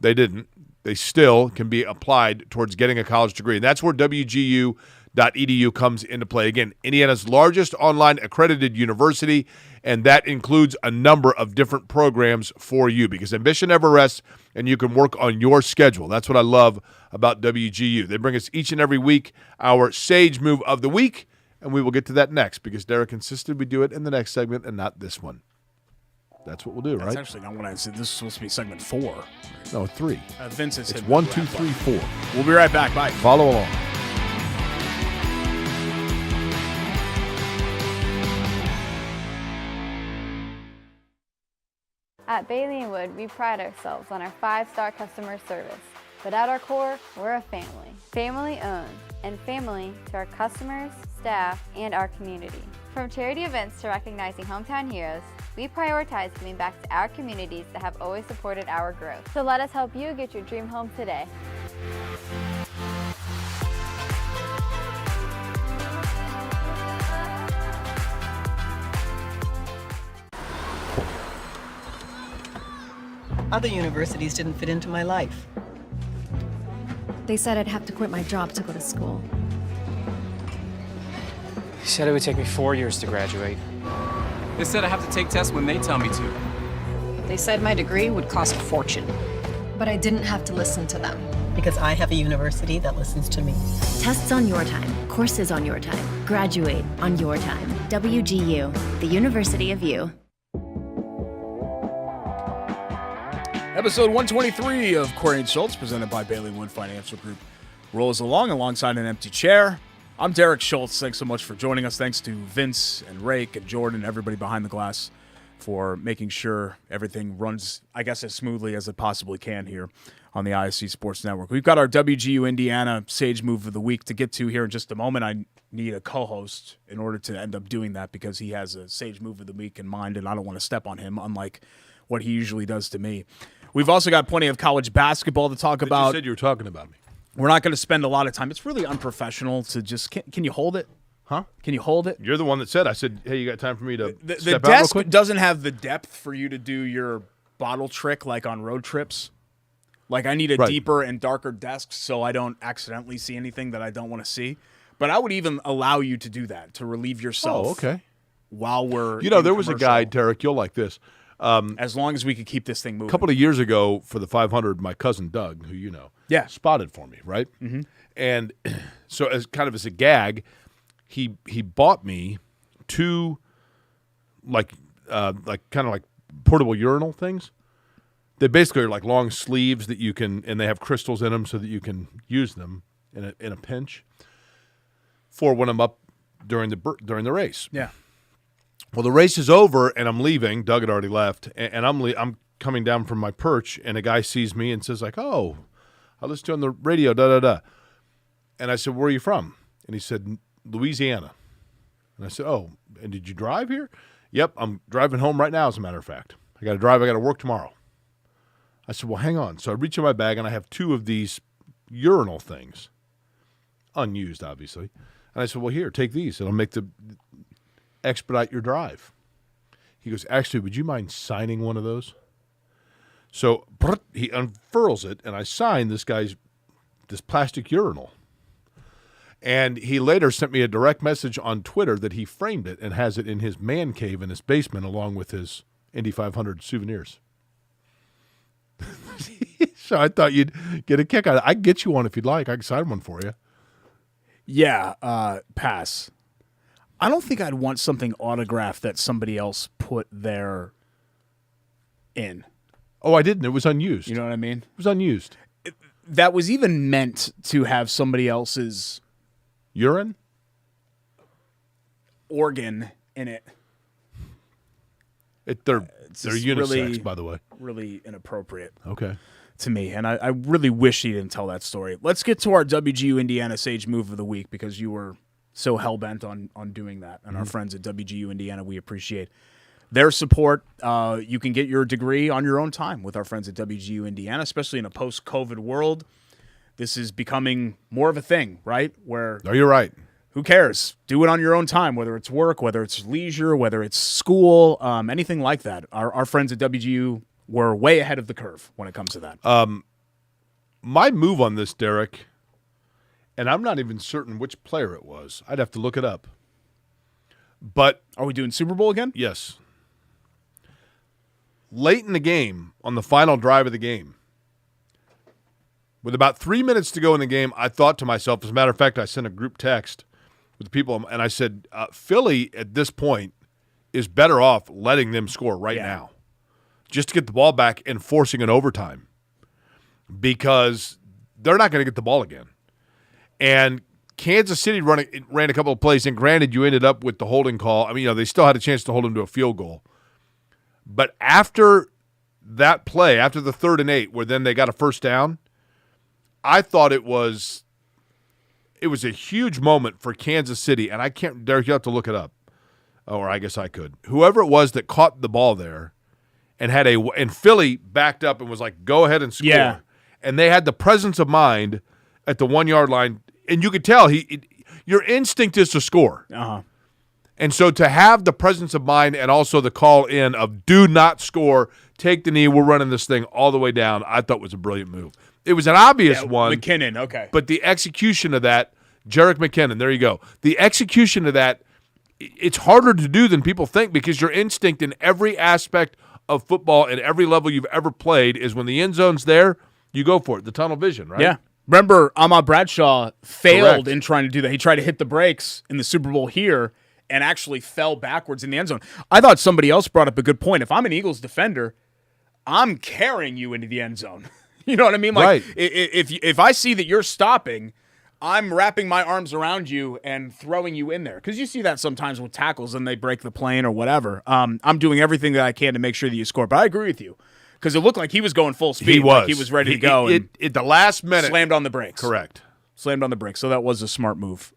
Speaker 1: They didn't. They still can be applied towards getting a college degree. And that's where WGU.edu comes into play. Again, Indiana's largest online accredited university, and that includes a number of different programs for you because ambition never rests and you can work on your schedule. That's what I love about WGU. They bring us each and every week our Sage Move of the Week, and we will get to that next because Derek insisted we do it in the next segment and not this one. That's what we'll do,
Speaker 2: That's
Speaker 1: right?
Speaker 2: actually not what I said. This is supposed to be segment 4.
Speaker 1: No, 3.
Speaker 2: Vince has
Speaker 1: It's
Speaker 2: hit
Speaker 1: 1, 2, 3, 4.
Speaker 2: We'll be right back. Bye.
Speaker 1: Follow along.
Speaker 11: At Bailey & Wood, we pride ourselves on our 5-star customer service. But at our core, we're a family. Family owned, and family to our customers, staff, and our community. From charity events to recognizing hometown heroes, we prioritize giving back to our communities that have always supported our growth. So let us help you get your dream home today.
Speaker 6: Other universities didn't fit into my life.
Speaker 7: They said I'd have to quit my job to go to school.
Speaker 8: He said it would take me 4 years to graduate.
Speaker 9: They said I have to take tests when they tell me to.
Speaker 12: They said my degree would cost a fortune.
Speaker 7: But I didn't have to listen to them.
Speaker 6: Because I have a university that listens to me.
Speaker 10: Tests on your time, courses on your time, graduate on your time. WGU, the University of You.
Speaker 2: Episode 123 of Corey and Schultz, presented by Bailey & Wood Financial Group, rolls along alongside an empty chair. I'm Derek Schultz. Thanks so much for joining us. Thanks to Vince and Rake and Jordan, everybody behind the glass, for making sure everything runs, I guess, as smoothly as it possibly can here on the ISC Sports Network. We've got our WGU Indiana Sage Move of the Week to get to here in just a moment. I need a co-host in order to end up doing that because he has a Sage Move of the Week in mind, and I don't want to step on him, unlike what he usually does to me. We've also got plenty of college basketball to talk about.
Speaker 1: You said you were talking about me.
Speaker 2: We're not going to spend a lot of time. It's really unprofessional to just – can you hold it?
Speaker 1: Huh?
Speaker 2: Can you hold it?
Speaker 1: You're the one that said. I said, hey, you got time for me to
Speaker 2: The
Speaker 1: step out real
Speaker 2: desk
Speaker 1: quick?
Speaker 2: doesn't have the depth for you to do your bottle trick like on road trips. Like I need a deeper and darker desk so I don't accidentally see anything that I don't want to see. But I would even allow you to do that, to relieve yourself.
Speaker 1: Oh, okay.
Speaker 2: While we're
Speaker 1: there was a guy, Derek, you'll like this.
Speaker 2: As long as we could keep this thing moving.
Speaker 1: A couple of years ago for the 500, my cousin Doug, who you know, spotted for me, right? Mm-hmm. And so as a gag, he bought me 2 like portable urinal things. They basically are like long sleeves that you can, and they have crystals in them so that you can use them in a pinch for when I'm up during the race.
Speaker 2: Yeah.
Speaker 1: Well, the race is over, and I'm leaving. Doug had already left, and I'm coming down from my perch, and a guy sees me and says, like, oh, I listened to you on the radio, da-da-da. And I said, where are you from? And he said, Louisiana. And I said, oh, and did you drive here? Yep, I'm driving home right now, as a matter of fact. I got to drive. I got to work tomorrow. I said, well, hang on. So I reach in my bag, and I have 2 of these urinal things, unused, obviously. And I said, well, here, take these. It'll expedite your drive. He goes, actually, would you mind signing one of those? So he unfurls it, and I sign this plastic urinal. And he later sent me a direct message on Twitter that he framed it and has it in his man cave in his basement along with his Indy 500 souvenirs. So I thought you'd get a kick out of it. I'd get you one if you'd like. I can sign one for you.
Speaker 2: Yeah, pass. I don't think I'd want something autographed that somebody else put there in.
Speaker 1: Oh, I didn't. It was unused.
Speaker 2: You know what I mean?
Speaker 1: It was unused.
Speaker 2: That was even meant to have somebody else's
Speaker 1: urine?
Speaker 2: Organ in it.
Speaker 1: They're unisex,
Speaker 2: really,
Speaker 1: by the way.
Speaker 2: Really inappropriate.
Speaker 1: Okay.
Speaker 2: To me, and I really wish he didn't tell that story. Let's get to our WGU Indiana Sage Move of the Week because you were so hell-bent on doing that. And our friends at WGU Indiana, we appreciate their support. You can get your degree on your own time with our friends at WGU Indiana, especially in a post-COVID world. This is becoming more of a thing, right? Where
Speaker 1: no, you're right.
Speaker 2: Who cares? Do it on your own time, whether it's work, whether it's leisure, whether it's school, anything like that. Our friends at WGU were way ahead of the curve when it comes to that.
Speaker 1: My move on this, Derek, and I'm not even certain which player it was. I'd have to look it up. But
Speaker 2: are we doing Super Bowl again?
Speaker 1: Yes. Late in the game, on the final drive of the game, with about 3 minutes to go in the game, I thought to myself, as a matter of fact, I sent a group text with the people, and I said, Philly at this point is better off letting them score right now. just to get the ball back and forcing an overtime because they're not going to get the ball again. And Kansas City ran a couple of plays, and granted, you ended up with the holding call. I mean, they still had a chance to hold them to a field goal. But after that play, after the 3rd and 8, where then they got a first down, I thought it was a huge moment for Kansas City, and I can't, Derek, you have to look it up. Or I guess I could. Whoever it was that caught the ball there and and Philly backed up and was like, go ahead and score.
Speaker 2: Yeah.
Speaker 1: And they had the presence of mind at the 1-yard line, and you could tell your instinct is to score.
Speaker 2: Uh-huh.
Speaker 1: And so to have the presence of mind and also the call in of do not score, take the knee, we're running this thing all the way down, I thought was a brilliant move. It was an obvious one.
Speaker 2: McKinnon, okay.
Speaker 1: But the execution of that, Jerick McKinnon, there you go. The execution of that, it's harder to do than people think because your instinct in every aspect of football at every level you've ever played is when the end zone's there, you go for it, the tunnel vision, right?
Speaker 2: Yeah. Remember, Ahmad Bradshaw failed
Speaker 1: Correct.
Speaker 2: in trying to do that. He tried to hit the brakes in the Super Bowl here and actually fell backwards in the end zone. I thought somebody else brought up a good point. If I'm an Eagles defender, I'm carrying you into the end zone. You know what I mean? Like,
Speaker 1: right.
Speaker 2: if I see that you're stopping, I'm wrapping my arms around you and throwing you in there. Because you see that sometimes with tackles and they break the plane or whatever. I'm doing everything that I can to make sure that you score. But I agree with you. Because it looked like he was going full speed.
Speaker 1: He was.
Speaker 2: Like he was ready to go.
Speaker 1: At the last minute.
Speaker 2: Slammed on the brakes.
Speaker 1: Correct.
Speaker 2: Slammed on the brakes. So that was a smart move.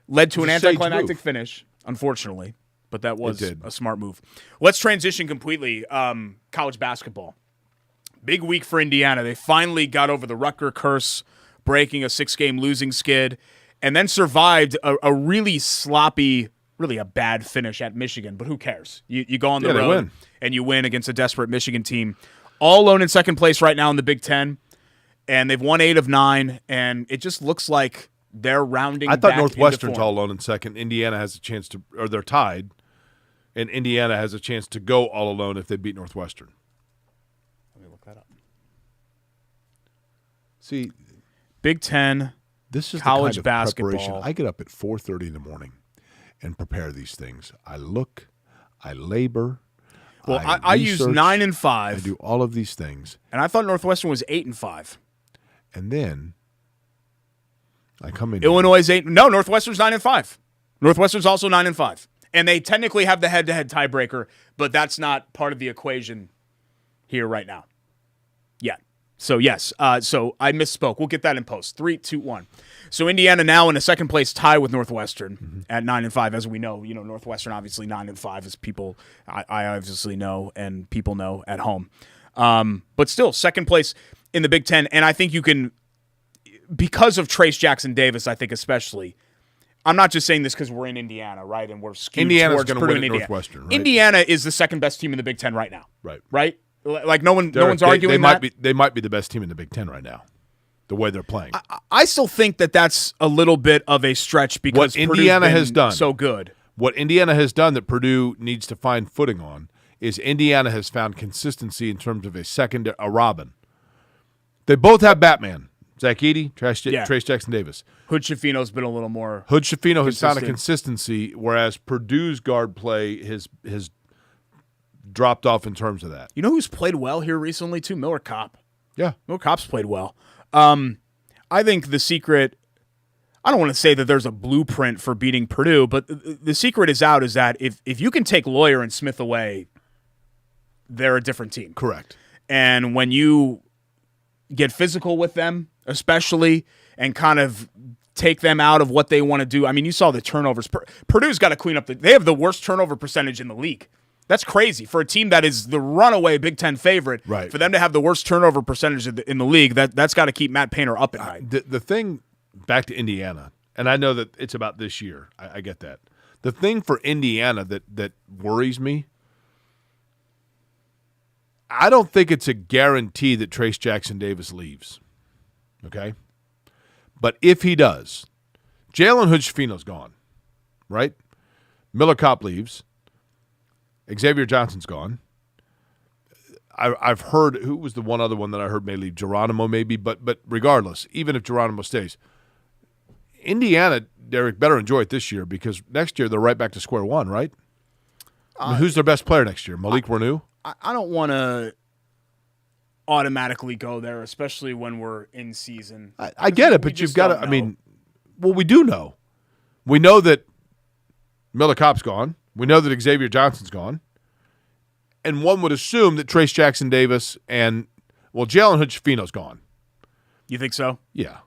Speaker 2: Led to an anticlimactic finish, unfortunately. But that was a smart move. Let's transition completely. College basketball. Big week for Indiana. They finally got over the Rutger curse, breaking a 6-game losing skid, and then survived a really sloppy, really a bad finish at Michigan. But who cares? You go on the road and you win against a desperate Michigan team. All alone in second place right now in the Big Ten, and they've won 8 of 9, and it just looks like they're rounding back.
Speaker 1: I thought Northwestern's
Speaker 2: into form.
Speaker 1: all alone in second. Indiana has a chance to, or they're tied, and Indiana has a chance to go all alone if they beat Northwestern.
Speaker 2: Let me look that up.
Speaker 1: See,
Speaker 2: Big Ten,
Speaker 1: this is
Speaker 2: college
Speaker 1: the kind of
Speaker 2: basketball.
Speaker 1: preparation. I get up at 4:30 in the morning and prepare these things. I look, I labor.
Speaker 2: Well, I use 9 and 5.
Speaker 1: I do all of these things,
Speaker 2: and I thought Northwestern was 8 and 5.
Speaker 1: And then I come in.
Speaker 2: Illinois is 8. No, Northwestern's 9 and 5. Northwestern's also 9 and 5, and they technically have the head-to-head tiebreaker, but that's not part of the equation here right now. Yet. So yes. So I misspoke. We'll get that in post. 3, 2, 1. So Indiana now in a second place tie with Northwestern at 9 and 5, as we know. You know, Northwestern obviously 9 and 5, as people I obviously know and people know at home. But still, second place in the Big Ten, and I think you can, because of Trace Jackson Davis, I think especially. I'm not just saying this because we're in Indiana, right? And we're skewed
Speaker 1: Indiana's
Speaker 2: towards
Speaker 1: going to
Speaker 2: Purdue
Speaker 1: win
Speaker 2: and
Speaker 1: at
Speaker 2: Indiana.
Speaker 1: Northwestern, right?
Speaker 2: Indiana is the second best team in the Big Ten right now.
Speaker 1: Right.
Speaker 2: Right? Like no one's
Speaker 1: Derek,
Speaker 2: arguing that.
Speaker 1: They might be the best team in the Big Ten right now, the way they're playing.
Speaker 2: I still think that that's a little bit of a stretch because
Speaker 1: what Indiana has done
Speaker 2: so good.
Speaker 1: What Indiana has done that Purdue needs to find footing on is Indiana has found consistency in terms of a Robin. They both have Batman. Zach Edey, Trace Jackson Davis.
Speaker 2: Hood Schifino's been a little more
Speaker 1: Hood Schifino has found a
Speaker 2: consistent.
Speaker 1: consistency, whereas Purdue's guard play has dropped off in terms of that.
Speaker 2: You know who's played well here recently too? Miller Kopp.
Speaker 1: Yeah.
Speaker 2: Miller Kopp's played well. I think the secret, I don't want to say that there's a blueprint for beating Purdue, but the secret is that if you can take Lawyer and Smith away, they're a different team.
Speaker 1: Correct.
Speaker 2: And when you get physical with them, especially, and kind of take them out of what they want to do. I mean, you saw the turnovers. Purdue's got to clean up. They have the worst turnover percentage in the league. That's crazy for a team that is the runaway Big Ten favorite.
Speaker 1: Right.
Speaker 2: For them to have the worst turnover percentage in the league, that's got to keep Matt Painter up at night.
Speaker 1: The thing, back to Indiana, and I know that it's about this year. I get that. The thing for Indiana that worries me, I don't think it's a guarantee that Trace Jackson Davis leaves. Okay? But if he does, Jalen Hood-Schifino's gone, right? Miller Kopp leaves. Xavier Johnson's gone. I've heard, who was the one other one that I heard may leave? Geronimo maybe, but regardless, even if Geronimo stays, Indiana, Derek, better enjoy it this year because next year they're right back to square one, right? I mean, who's their best player next year? Malik Reneau?
Speaker 2: I don't want to automatically go there, especially when we're in season.
Speaker 1: I get it, but you've got to. I mean, well, we do know. We know that Miller Kopp's gone. We know that Xavier Johnson's gone. And one would assume that Trace Jackson Davis and, well, Jalen Hood-Schifino's gone.
Speaker 2: You think so?
Speaker 1: Yeah.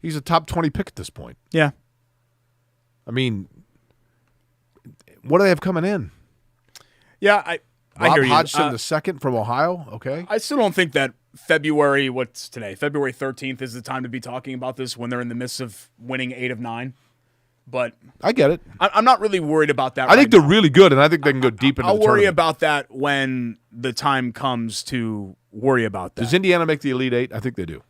Speaker 1: He's a top 20 pick at this point.
Speaker 2: Yeah.
Speaker 1: I mean, what do they have coming in?
Speaker 2: Yeah, I hear you.
Speaker 1: Hodgson the second from Ohio, okay.
Speaker 2: I still don't think that what's today? February 13th is the time to be talking about this when they're in the midst of winning 8 of 9. But
Speaker 1: I get it.
Speaker 2: I'm not really worried about that.
Speaker 1: I think they're really good, and I think they can go deep into the tournament.
Speaker 2: I'll worry about that when the time comes to worry about that.
Speaker 1: Does Indiana make the Elite Eight? I think they do.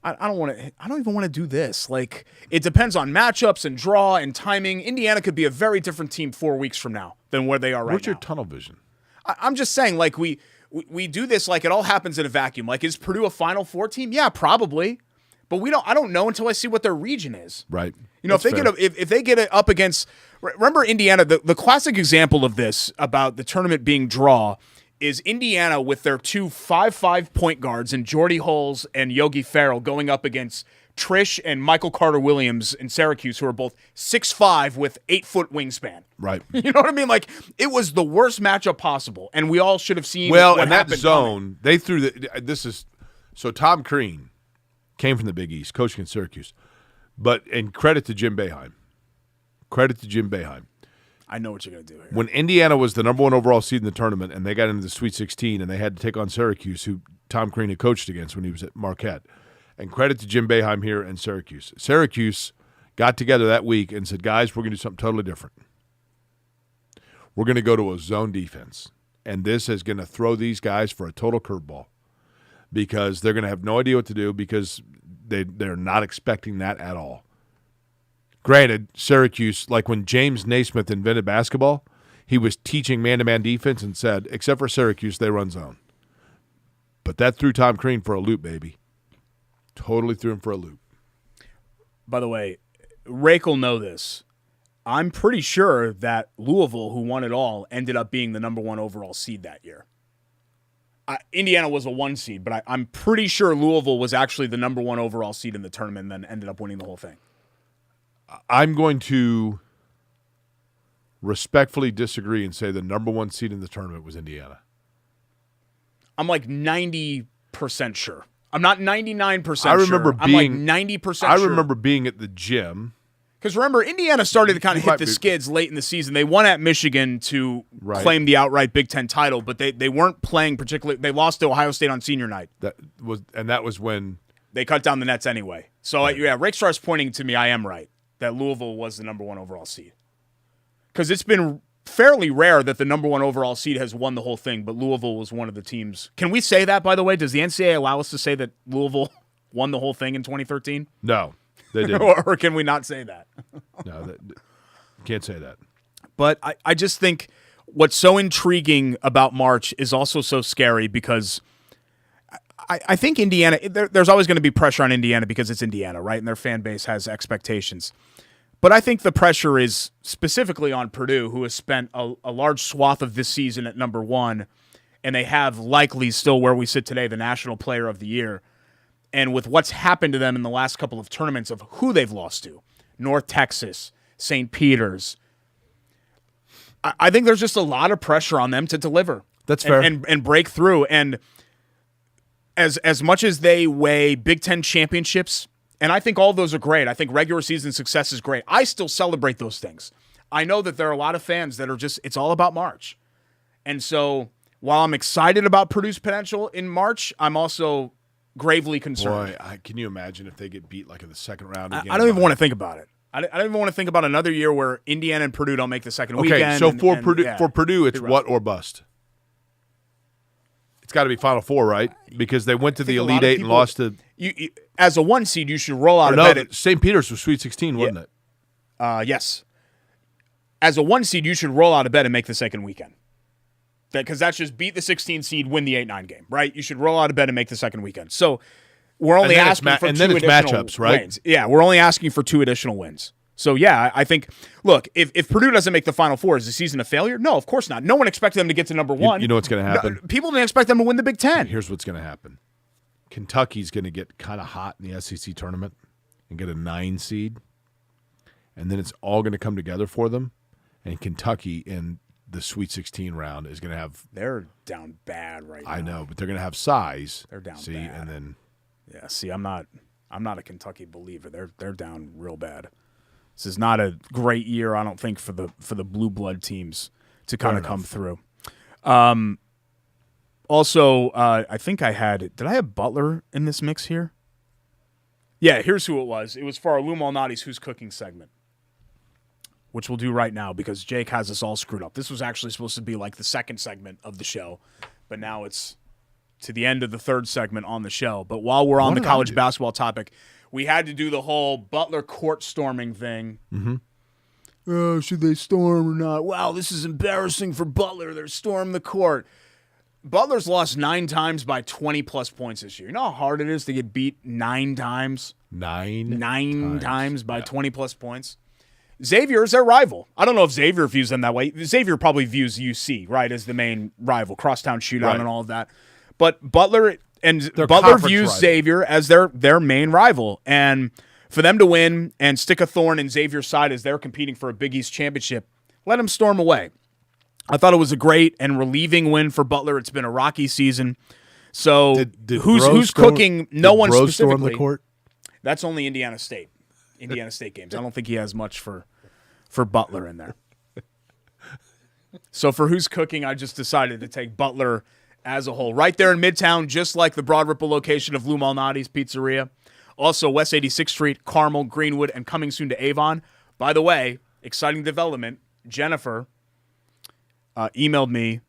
Speaker 2: I don't even want to do this. Like, it depends on matchups and draw and timing. Indiana could be a very different team 4 weeks from now than where they are right now.
Speaker 1: What's your tunnel vision?
Speaker 2: I'm just saying, like, we do this like it all happens in a vacuum. Like, is Purdue a Final Four team? Yeah, probably. But I don't know until I see what their region is.
Speaker 1: Right.
Speaker 2: You know, if they get it up against, remember Indiana, the classic example of this about the tournament being draw is Indiana with their 2 5'5" point guards and Jordy Hulls and Yogi Ferrell going up against Trish and Michael Carter-Williams in Syracuse, who are both 6'5" with 8-foot wingspan.
Speaker 1: Right.
Speaker 2: You know what I mean? Like, it was the worst matchup possible, and we all should have seen
Speaker 1: well,
Speaker 2: what
Speaker 1: in that
Speaker 2: happened
Speaker 1: zone,
Speaker 2: coming.
Speaker 1: they threw so Tom Crean came from the Big East, coaching in Syracuse. And credit to Jim Boeheim.
Speaker 2: I know what you're going to do here.
Speaker 1: When Indiana was the number 1 overall seed in the tournament and they got into the Sweet 16 and they had to take on Syracuse, who Tom Crean had coached against when he was at Marquette. And credit to Jim Boeheim here in Syracuse. Syracuse got together that week and said, guys, we're going to do something totally different. We're going to go to a zone defense. And this is going to throw these guys for a total curveball because they're going to have no idea what to do because they're not expecting that at all. Granted, Syracuse, like when James Naismith invented basketball, he was teaching man-to-man defense and said, except for Syracuse, they run zone. But that threw Tom Crean for a loop, baby. Totally threw him for a loop.
Speaker 2: By the way, Rake will know this. I'm pretty sure that Louisville, who won it all, ended up being the number 1 overall seed that year. Indiana was a 1 seed, but I'm pretty sure Louisville was actually the number 1 overall seed in the tournament and then ended up winning the whole thing.
Speaker 1: I'm going to respectfully disagree and say the number 1 seed in the tournament was Indiana.
Speaker 2: I'm like 90% sure. I'm not 99% sure.
Speaker 1: I remember being,
Speaker 2: I'm like 90% sure.
Speaker 1: I remember being at the gym.
Speaker 2: Because remember, Indiana started to kind of hit the skids late in the season. They won at Michigan to claim the outright Big Ten title, but they weren't playing particularly. They lost to Ohio State on senior night.
Speaker 1: That was when
Speaker 2: they cut down the nets anyway. So yeah, Rick starts pointing to me. I am right that Louisville was the number 1 overall seed. Because it's been fairly rare that the number 1 overall seed has won the whole thing, but Louisville was one of the teams. Can we say that, by the way? Does the NCAA allow us to say that Louisville won the whole thing in 2013?
Speaker 1: No. They didn't.
Speaker 2: Or can we not say that?
Speaker 1: No, can't say that.
Speaker 2: But I just think what's so intriguing about March is also so scary because I think Indiana, there's always going to be pressure on Indiana because it's Indiana, right? And their fan base has expectations. But I think the pressure is specifically on Purdue, who has spent a large swath of this season at number 1, and they have likely still where we sit today, the National Player of the Year. And with what's happened to them in the last couple of tournaments of who they've lost to, North Texas, St. Peter's, I think there's just a lot of pressure on them to deliver.
Speaker 1: That's fair.
Speaker 2: And break through. And as much as they weigh Big Ten championships, and I think all those are great. I think regular season success is great. I still celebrate those things. I know that there are a lot of fans that are just, it's all about March. And so while I'm excited about Purdue's potential in March, I'm also gravely concerned.
Speaker 1: Boy, can you imagine if they get beat like in the second round again?
Speaker 2: I don't even want to think about it. I don't even want to think about another year where Indiana and Purdue don't make the second weekend.
Speaker 1: Okay, so for Purdue, it's what or bust? It's got to be Final Four, right? Because they went to the Elite Eight and lost to...
Speaker 2: You, as a 1 seed, you should roll out of bed.
Speaker 1: St. Peter's was Sweet 16, wasn't it?
Speaker 2: Yes. As a 1 seed, you should roll out of bed and make the second weekend. Because that's just beat the 16 seed, win the 8-9 game, right? You should roll out of bed and make the second weekend. So we're only asking for 2 additional
Speaker 1: matchups, right?
Speaker 2: wins. Yeah, we're only asking for 2 additional wins. So, yeah, I think, look, if Purdue doesn't make the Final Four, is the season a failure? No, of course not. No one expected them to get to number one.
Speaker 1: You know what's going to happen?
Speaker 2: No, people didn't expect them to win the Big Ten.
Speaker 1: Here's what's going to happen. Kentucky's going to get kind of hot in the SEC tournament and get a 9 seed, and then it's all going to come together for them, and Kentucky in the Sweet 16 round is going to have –
Speaker 2: They're down bad right now.
Speaker 1: I know, but they're going to have size.
Speaker 2: They're down
Speaker 1: bad. And then –
Speaker 2: yeah, see, I'm not a Kentucky believer. They're down real bad. This is not a great year, I don't think, for the blue blood teams to kind of come through. Also, I think did I have Butler in this mix here? Yeah, here's who it was. It was for our Lou Malnati's Who's Cooking segment, which we'll do right now because Jake has us all screwed up. This was actually supposed to be like the second segment of the show, but now it's to the end of the third segment on the show. But while we're on the college basketball topic, we had to do the whole Butler court storming thing.
Speaker 1: Mm-hmm.
Speaker 2: Should they storm or not? Wow, this is embarrassing for Butler. They're storming the court. Butler's lost 9 times by 20-plus points this year. You know how hard it is to get beat 9 times? 9 times by 20-plus points? Xavier is their rival. I don't know if Xavier views them that way. Xavier probably views UC, right, as the main rival, crosstown shootout and all of that. But Butler views Xavier as their main rival. And for them to win and stick a thorn in Xavier's side as they're competing for a Big East championship, let them storm away. I thought it was a great and relieving win for Butler. It's been a rocky season. So who's cooking? No one specifically.
Speaker 1: Storm the court?
Speaker 2: That's only Indiana State. Indiana State games. I don't think he has much for Butler in there. So for who's cooking, I just decided to take Butler as a whole. Right there in Midtown, just like the Broad Ripple location of Lou Malnati's Pizzeria. Also, West 86th Street, Carmel, Greenwood, and coming soon to Avon. By the way, exciting development. Jennifer emailed me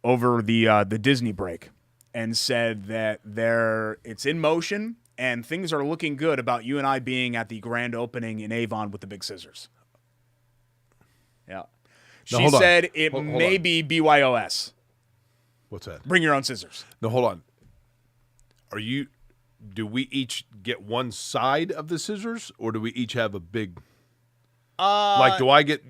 Speaker 2: over the Disney break and said that it's in motion and things are looking good about you and I being at the grand opening in Avon with the Big Scissors. Yeah. She said it may be BYOS.
Speaker 1: What's that?
Speaker 2: Bring your own scissors.
Speaker 1: No, hold on. Do we each get one side of the scissors, or do we each have a big? Do I get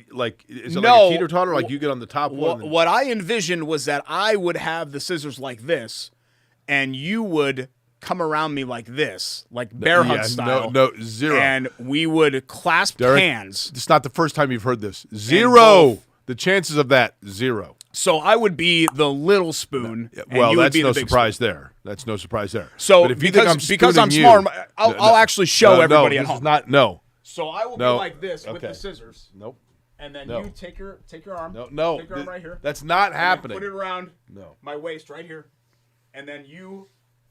Speaker 1: is it like a teeter-totter? Like you get on the top one?
Speaker 2: What I envisioned was that I would have the scissors like this, and you would come around me like this, like bear hug style.
Speaker 1: No, zero.
Speaker 2: And we would clasp hands.
Speaker 1: It's not the first time you've heard this. Zero. The chances of that, 0.
Speaker 2: So I would be the little spoon.
Speaker 1: Well,
Speaker 2: and you
Speaker 1: that's
Speaker 2: would be
Speaker 1: no
Speaker 2: the big
Speaker 1: surprise
Speaker 2: spoon.
Speaker 1: there. That's no surprise there.
Speaker 2: So
Speaker 1: but if you
Speaker 2: because I'm smart, I'll actually show everybody at home.
Speaker 1: No.
Speaker 2: So I will be like this with the scissors.
Speaker 1: Nope.
Speaker 2: And then you take your arm.
Speaker 1: No.
Speaker 2: Take your arm right here.
Speaker 1: That's not happening.
Speaker 2: Put it around my waist right here. And then you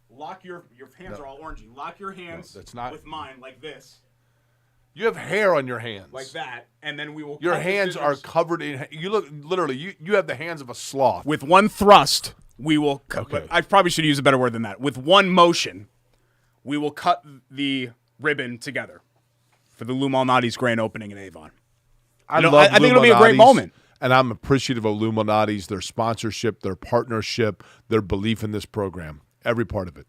Speaker 2: lock your hands are all orangey. Lock your hands with mine like this.
Speaker 1: You have hair on your hands.
Speaker 2: Like that. And then we will
Speaker 1: Your hands are covered in you look literally you have the hands of a sloth.
Speaker 2: With one thrust, we will but I probably should use a better word than that. With one motion, we will cut the ribbon together for the Lou Malnati's grand opening in Avon. I think it'll be a great moment.
Speaker 1: And I'm appreciative of Lou Malnati's, their sponsorship, their partnership, their belief in this program, every part of it.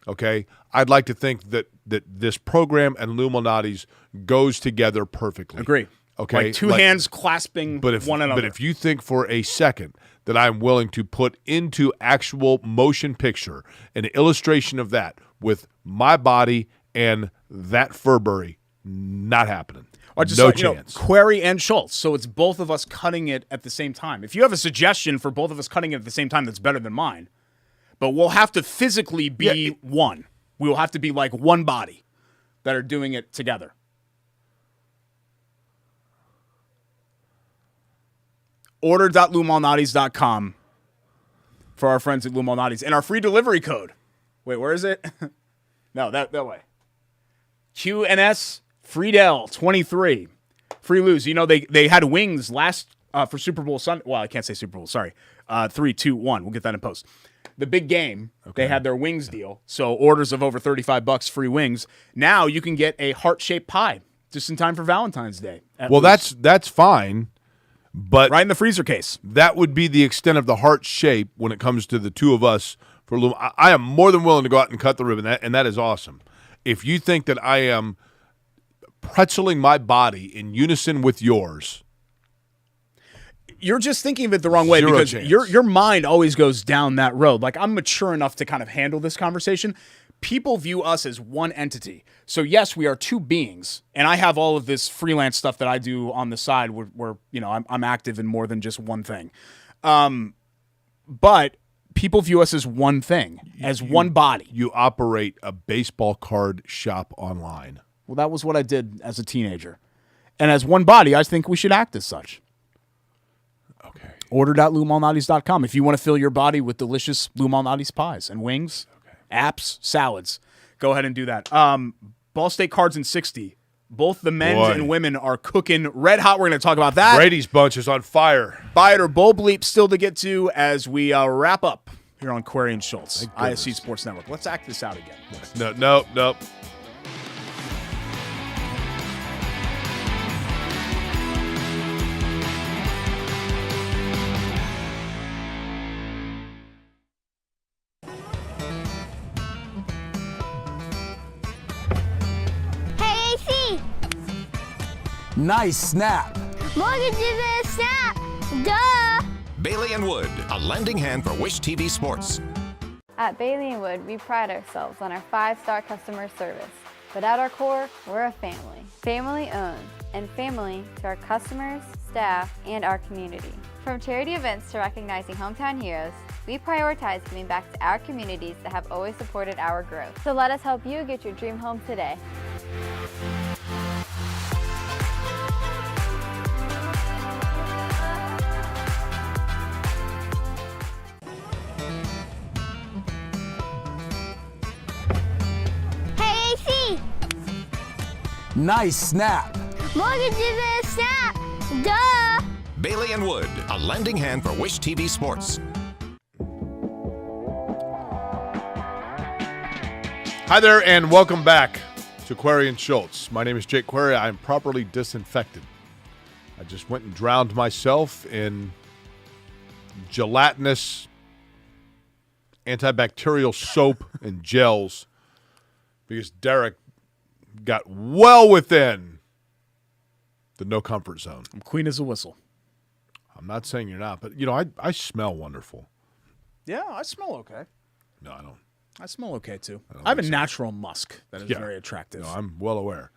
Speaker 1: Okay? I'd like to think that this program and Lou Malnati's goes together perfectly.
Speaker 2: Agree.
Speaker 1: Okay?
Speaker 2: Like two hands clasping one another.
Speaker 1: But if you think for a second that I'm willing to put into actual motion picture an illustration of that with my body and that Furbury, not happening. No chance.
Speaker 2: Query and Schultz. So it's both of us cutting it at the same time. If you have a suggestion for both of us cutting it at the same time, that's better than mine. But we'll have to physically be one. We will have to be like one body that are doing it together. Order.LouMalnati's.com for our friends at Lou Malnati's. And our free delivery code. Wait, where is it? No, that way. QNS Friedel 23. Free Lou's. You know, they had wings last for Super Bowl Sunday. Well, I can't say Super Bowl. Sorry. 3, 2, 1. We'll get that in post. The big game, they had their wings deal. So orders of over $35, free wings. Now you can get a heart-shaped pie just in time for Valentine's Day.
Speaker 1: Well, that's fine. But
Speaker 2: right in the freezer case.
Speaker 1: That would be the extent of the heart shape when it comes to the two of us. For I am more than willing to go out and cut the ribbon, and that is awesome. If you think that I am pretzeling my body in unison with yours.
Speaker 2: You're just thinking of it the wrong way
Speaker 1: Zero
Speaker 2: because
Speaker 1: chance.
Speaker 2: your mind always goes down that road. Like, I'm mature enough to kind of handle this conversation. People view us as one entity. So yes, we are two beings, and I have all of this freelance stuff that I do on the side where I'm active in more than just one thing. But people view us as one thing, as one body.
Speaker 1: You operate a baseball card shop online.
Speaker 2: Well, that was what I did as a teenager. And as one body, I think we should act as such.
Speaker 1: Okay.
Speaker 2: Order.lumalnati's.com if you want to fill your body with delicious Lou Malnati's pies and wings, apps, salads. Go ahead and do that. Ball State Cards in 60. Both the men's and women are cooking red hot. We're going to talk about that.
Speaker 1: Brady's bunch is on fire.
Speaker 2: Buy it or Bull Bleep still to get to as we wrap up here on Query and Schultz, ISC Sports Network. Let's act this out again.
Speaker 1: No.
Speaker 3: Hey, AC.
Speaker 4: Nice snap.
Speaker 3: Mortgage is a snap. Duh.
Speaker 5: Bailey and Wood, a lending hand for Wish TV Sports.
Speaker 11: At Bailey & Wood, we pride ourselves on our 5-star customer service. But at our core, we're a family. Family owned, and family to our customers, staff, and our community. From charity events to recognizing hometown heroes, we prioritize giving back to our communities that have always supported our growth. So let us help you get your dream home today.
Speaker 3: Hey, AC.
Speaker 4: Nice snap.
Speaker 3: Mortgage is a snap. Duh.
Speaker 5: Bailey and Wood, a lending hand for Wish TV Sports.
Speaker 1: Hi there, and welcome back to Query and Schultz. My name is Jake Query. I am properly disinfected. I just went and drowned myself in gelatinous antibacterial soap and gels because Derek got well within the no comfort zone.
Speaker 2: I'm clean as a whistle.
Speaker 1: I'm not saying you're not, but, I smell wonderful.
Speaker 2: Yeah, I smell okay.
Speaker 1: No, I don't.
Speaker 2: I smell okay, too. I have a natural musk that is very attractive.
Speaker 1: No, I'm well aware.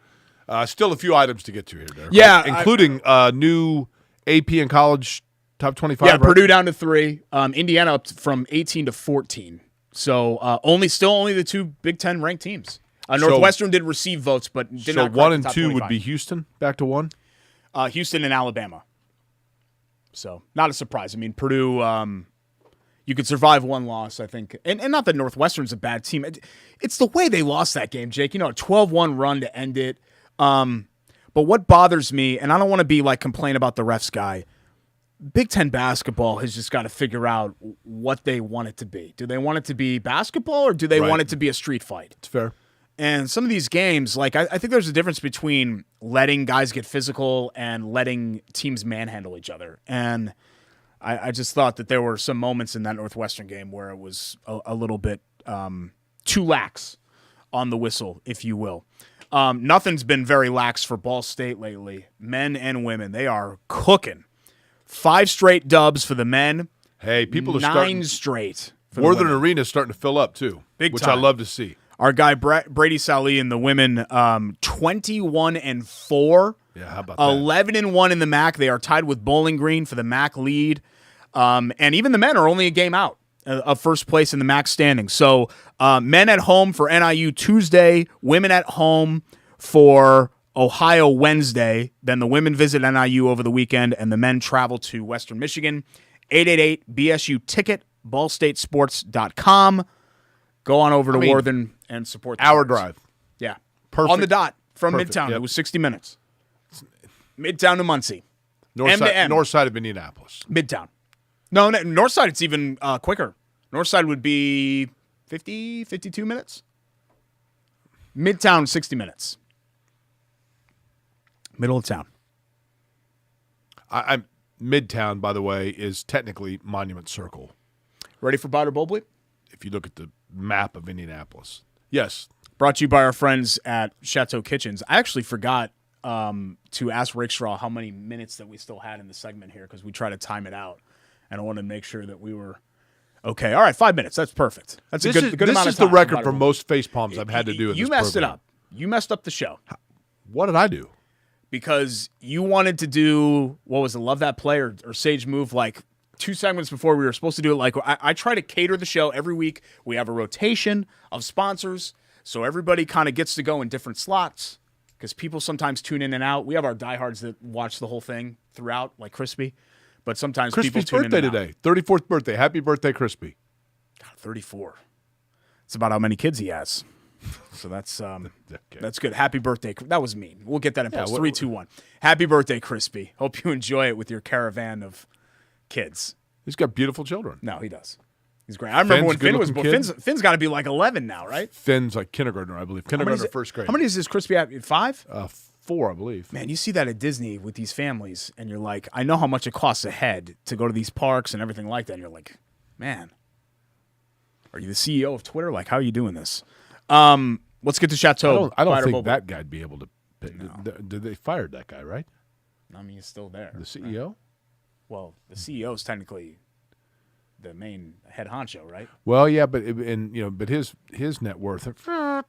Speaker 1: Still a few items to get to here, Derek.
Speaker 2: Yeah.
Speaker 1: Right? Including new AP and college top 25.
Speaker 2: Yeah,
Speaker 1: right?
Speaker 2: Purdue down to 3. Indiana up from 18 to 14. So only the two Big Ten ranked teams. Northwestern did receive votes, but did not.
Speaker 1: So 1 and
Speaker 2: top
Speaker 1: 2
Speaker 2: 25.
Speaker 1: would be Houston, back to 1?
Speaker 2: Houston and Alabama. So not a surprise. I mean, Purdue, you could survive one loss, I think. And not that Northwestern's a bad team. It's the way they lost that game, Jake. A 12-1 run to end it. But what bothers me, and I don't want to be like complain about the refs guy, Big Ten basketball has just got to figure out what they want it to be. Do they want it to be basketball or do they want it to be a street fight?
Speaker 1: It's fair.
Speaker 2: And some of these games, like I think there's a difference between letting guys get physical and letting teams manhandle each other. And I just thought that there were some moments in that Northwestern game where it was a little bit too lax on the whistle, if you will. Nothing's been very lax for Ball State lately. Men and women, they are cooking. 5 straight dubs for the men.
Speaker 1: Hey, people are
Speaker 2: 9
Speaker 1: starting.
Speaker 2: straight for
Speaker 1: Northern
Speaker 2: the women.
Speaker 1: Arena is starting to fill up, too, which
Speaker 2: time.
Speaker 1: I love to see.
Speaker 2: Our guy Brady Saleh and the women, 21-4.
Speaker 1: Yeah, how about that?
Speaker 2: 11-1 in the MAC. They are tied with Bowling Green for the MAC lead. And even the men are only a game out of first place in the MAC standing. So men at home for NIU Tuesday, women at home for Ohio Wednesday. Then the women visit NIU over the weekend, and the men travel to Western Michigan. 888-BSU-TICKET, ballstatesports.com. Go on over to Worthen and support the
Speaker 1: hour
Speaker 2: Cards.
Speaker 1: drive.
Speaker 2: Yeah.
Speaker 1: Perfect.
Speaker 2: On the dot from
Speaker 1: Perfect.
Speaker 2: Midtown.
Speaker 1: Yep.
Speaker 2: It was 60 minutes. Midtown to Muncie.
Speaker 1: North side of Indianapolis.
Speaker 2: Midtown. No, north side, it's even quicker. North side would be 50, 52 minutes. Midtown, 60 minutes. Middle of town.
Speaker 1: I'm Midtown, by the way, is technically Monument Circle.
Speaker 2: Ready for Biter Bobley?
Speaker 1: If you look at the map of Indianapolis. Yes.
Speaker 2: Brought to you by our friends at Chateau Kitchens. I actually forgot to ask Rakestraw how many minutes that we still had in the segment here because we try to time it out. And I wanted to make sure that we were okay. All right, 5 minutes. That's perfect. That's a good amount of time.
Speaker 1: This is the record for most face palms I've had to do in this
Speaker 2: You messed
Speaker 1: program.
Speaker 2: it up. You messed up the show.
Speaker 1: What did I do?
Speaker 2: Because you wanted to do, what was it, Love That Play or Sage Move like 2 segments before we were supposed to do it. Like I try to cater the show every week. We have a rotation of sponsors, so everybody kind of gets to go in different slots because people sometimes tune in and out. We have our diehards that watch the whole thing throughout, like Crispy. But sometimes people
Speaker 1: Crispy's
Speaker 2: tune in
Speaker 1: birthday
Speaker 2: and
Speaker 1: today. 34th birthday. Happy birthday, Crispy.
Speaker 2: God, 34. It's about how many kids he has. So that's that's good. Happy birthday. That was mean. We'll get that in post. 3, 2, 1. Happy birthday, Crispy. Hope you enjoy it with your caravan of kids.
Speaker 1: He's got beautiful children.
Speaker 2: No, he does. He's great. I remember when Finn was born.
Speaker 1: Kid.
Speaker 2: Finn's got to be like 11 now, right?
Speaker 1: Finn's like kindergartner, I believe. Kindergartner, first grade.
Speaker 2: How many is this Crispy at? 5?
Speaker 1: 4, I believe.
Speaker 2: Man, you see that at Disney with these families, and you're like, I know how much it costs a head to go to these parks and everything like that. And you're like, man, are you the CEO of Twitter? Like, how are you doing this? Let's get to Chateau.
Speaker 1: I don't think that guy'd be able to pick. No. Did they fired that guy, right?
Speaker 2: I mean, he's still there.
Speaker 1: The CEO?
Speaker 2: Right? Well, the CEO is technically the main head honcho, right?
Speaker 1: Well, yeah, but his net worth.
Speaker 2: Yeah.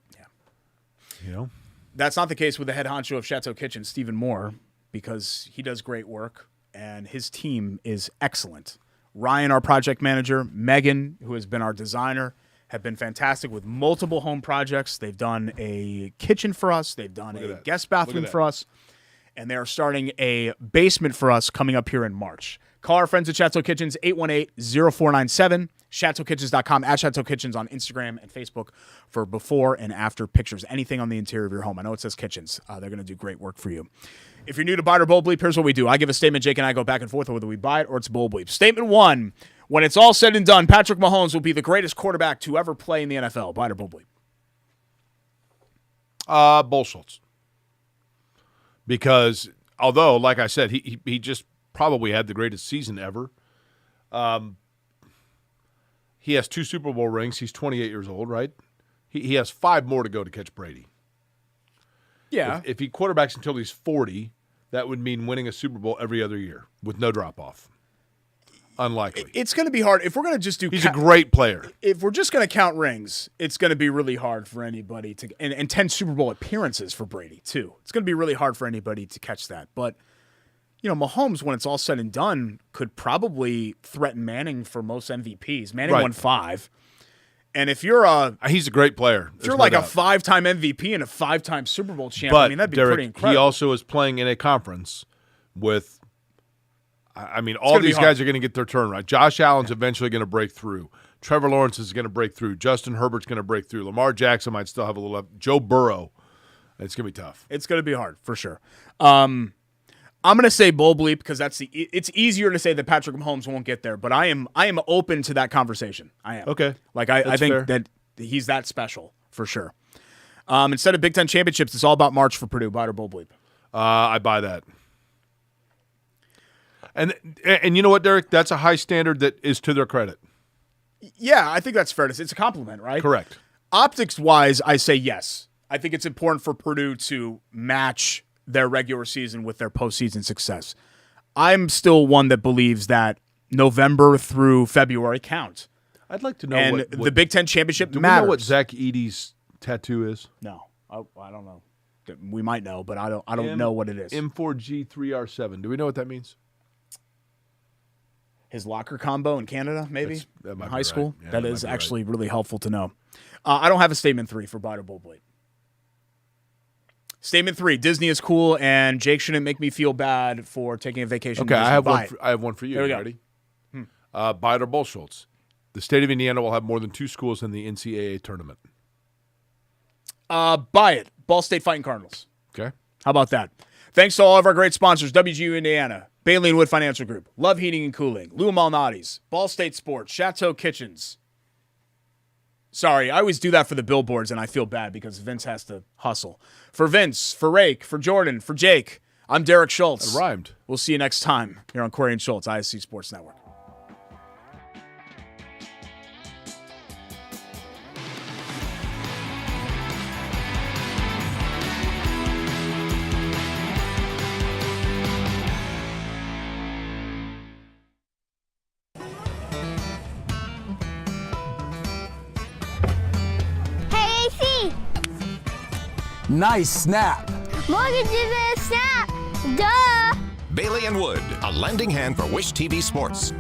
Speaker 1: You know.
Speaker 2: That's not the case with the head honcho of Chateau Kitchen, Stephen Moore, because he does great work and his team is excellent. Ryan, our project manager, Megan, who has been our designer, have been fantastic with multiple home projects. They've done a kitchen for us. They've done a guest bathroom for us. And they are starting a basement for us coming up here in March. Call our friends at Chateau Kitchens, 818-0497, chateaukitchens.com, at Chateau Kitchens on Instagram and Facebook for before and after pictures, anything on the interior of your home. I know it says kitchens. They're going to do great work for you. If you're new to Buy It or Bold Bleep, here's what we do. I give a statement, Jake and I go back and forth on whether we buy it or it's Bold Bleep. Statement 1, when it's all said and done, Patrick Mahomes will be the greatest quarterback to ever play in the NFL. Buy it or Bold Bleep?
Speaker 1: Bull Schultz. Because although, like I said, he just probably had the greatest season ever. He has 2 Super Bowl rings. He's 28 years old, right? He has 5 more to go to catch Brady.
Speaker 2: Yeah.
Speaker 1: If he quarterbacks until he's 40, that would mean winning a Super Bowl every other year with no drop-off. Unlikely.
Speaker 2: It's going to be hard. If we're going to just do...
Speaker 1: He's a great player.
Speaker 2: If we're just going to count rings, it's going to be really hard for anybody to... And 10 Super Bowl appearances for Brady, too. It's going to be really hard for anybody to catch that. But, you know, Mahomes, when it's all said and done, could probably threaten Manning for most MVPs. Manning won 5. And if you're a...
Speaker 1: He's a great player.
Speaker 2: If you're like a 5-time MVP and a 5-time Super Bowl champ, I mean, that'd be
Speaker 1: Derek,
Speaker 2: pretty incredible.
Speaker 1: He also is playing in a conference with... I mean, all these guys are going to get their turn right. Josh Allen's eventually going to break through. Trevor Lawrence is going to break through. Justin Herbert's going to break through. Lamar Jackson might still have a little left. Joe Burrow. It's going to be tough.
Speaker 2: It's going to be hard, for sure. I'm going to say Bull Bleep because it's easier to say that Patrick Mahomes won't get there, but I am open to that conversation. I am.
Speaker 1: Okay.
Speaker 2: Like, I think that he's that special, for sure. Instead of Big Ten championships, it's all about March for Purdue. Buy it or Bull Bleep?
Speaker 1: I buy that. And you know what, Derek? That's a high standard that is to their credit.
Speaker 2: Yeah, I think that's fair to say. It's a compliment, right?
Speaker 1: Correct.
Speaker 2: Optics-wise, I say yes. I think it's important for Purdue to match their regular season with their postseason success. I'm still one that believes that November through February count.
Speaker 1: I'd like to know
Speaker 2: and
Speaker 1: what
Speaker 2: the Big Ten championship
Speaker 1: do
Speaker 2: matters.
Speaker 1: We know what Zach Edey's tattoo is?
Speaker 2: No. I don't know. We might know, but I don't know what it is.
Speaker 1: M4G3R7. Do we know what that means?
Speaker 2: His locker combo in Canada, maybe?
Speaker 1: That might
Speaker 2: high
Speaker 1: be
Speaker 2: school?
Speaker 1: Right. Yeah,
Speaker 2: that is actually really helpful to know. I don't have a statement 3 for Buy It or Bold Bleep. Statement 3, Disney is cool, and Jake shouldn't make me feel bad for taking a vacation.
Speaker 1: Okay, I have one for you.
Speaker 2: There we go.
Speaker 1: Ready? Buy it or Bull Schultz. The state of Indiana will have more than 2 schools in the NCAA tournament.
Speaker 2: Buy it. Ball State Fighting Cardinals.
Speaker 1: Okay.
Speaker 2: How about that? Thanks to all of our great sponsors, WGU Indiana, Bailey & Wood Financial Group, Love Heating and Cooling, Lou Malnati's, Ball State Sports, Chateau Kitchens. Sorry, I always do that for the billboards, and I feel bad because Vince has to hustle. For Vince, for Rake, for Jordan, for Jake, I'm Derek Schultz.
Speaker 1: It rhymed.
Speaker 2: We'll see you next time here on Corey and Schultz, ISC Sports Network.
Speaker 4: Nice snap.
Speaker 3: Mortgages and a snap. Duh.
Speaker 5: Bailey and Wood, a lending hand for Wish TV Sports.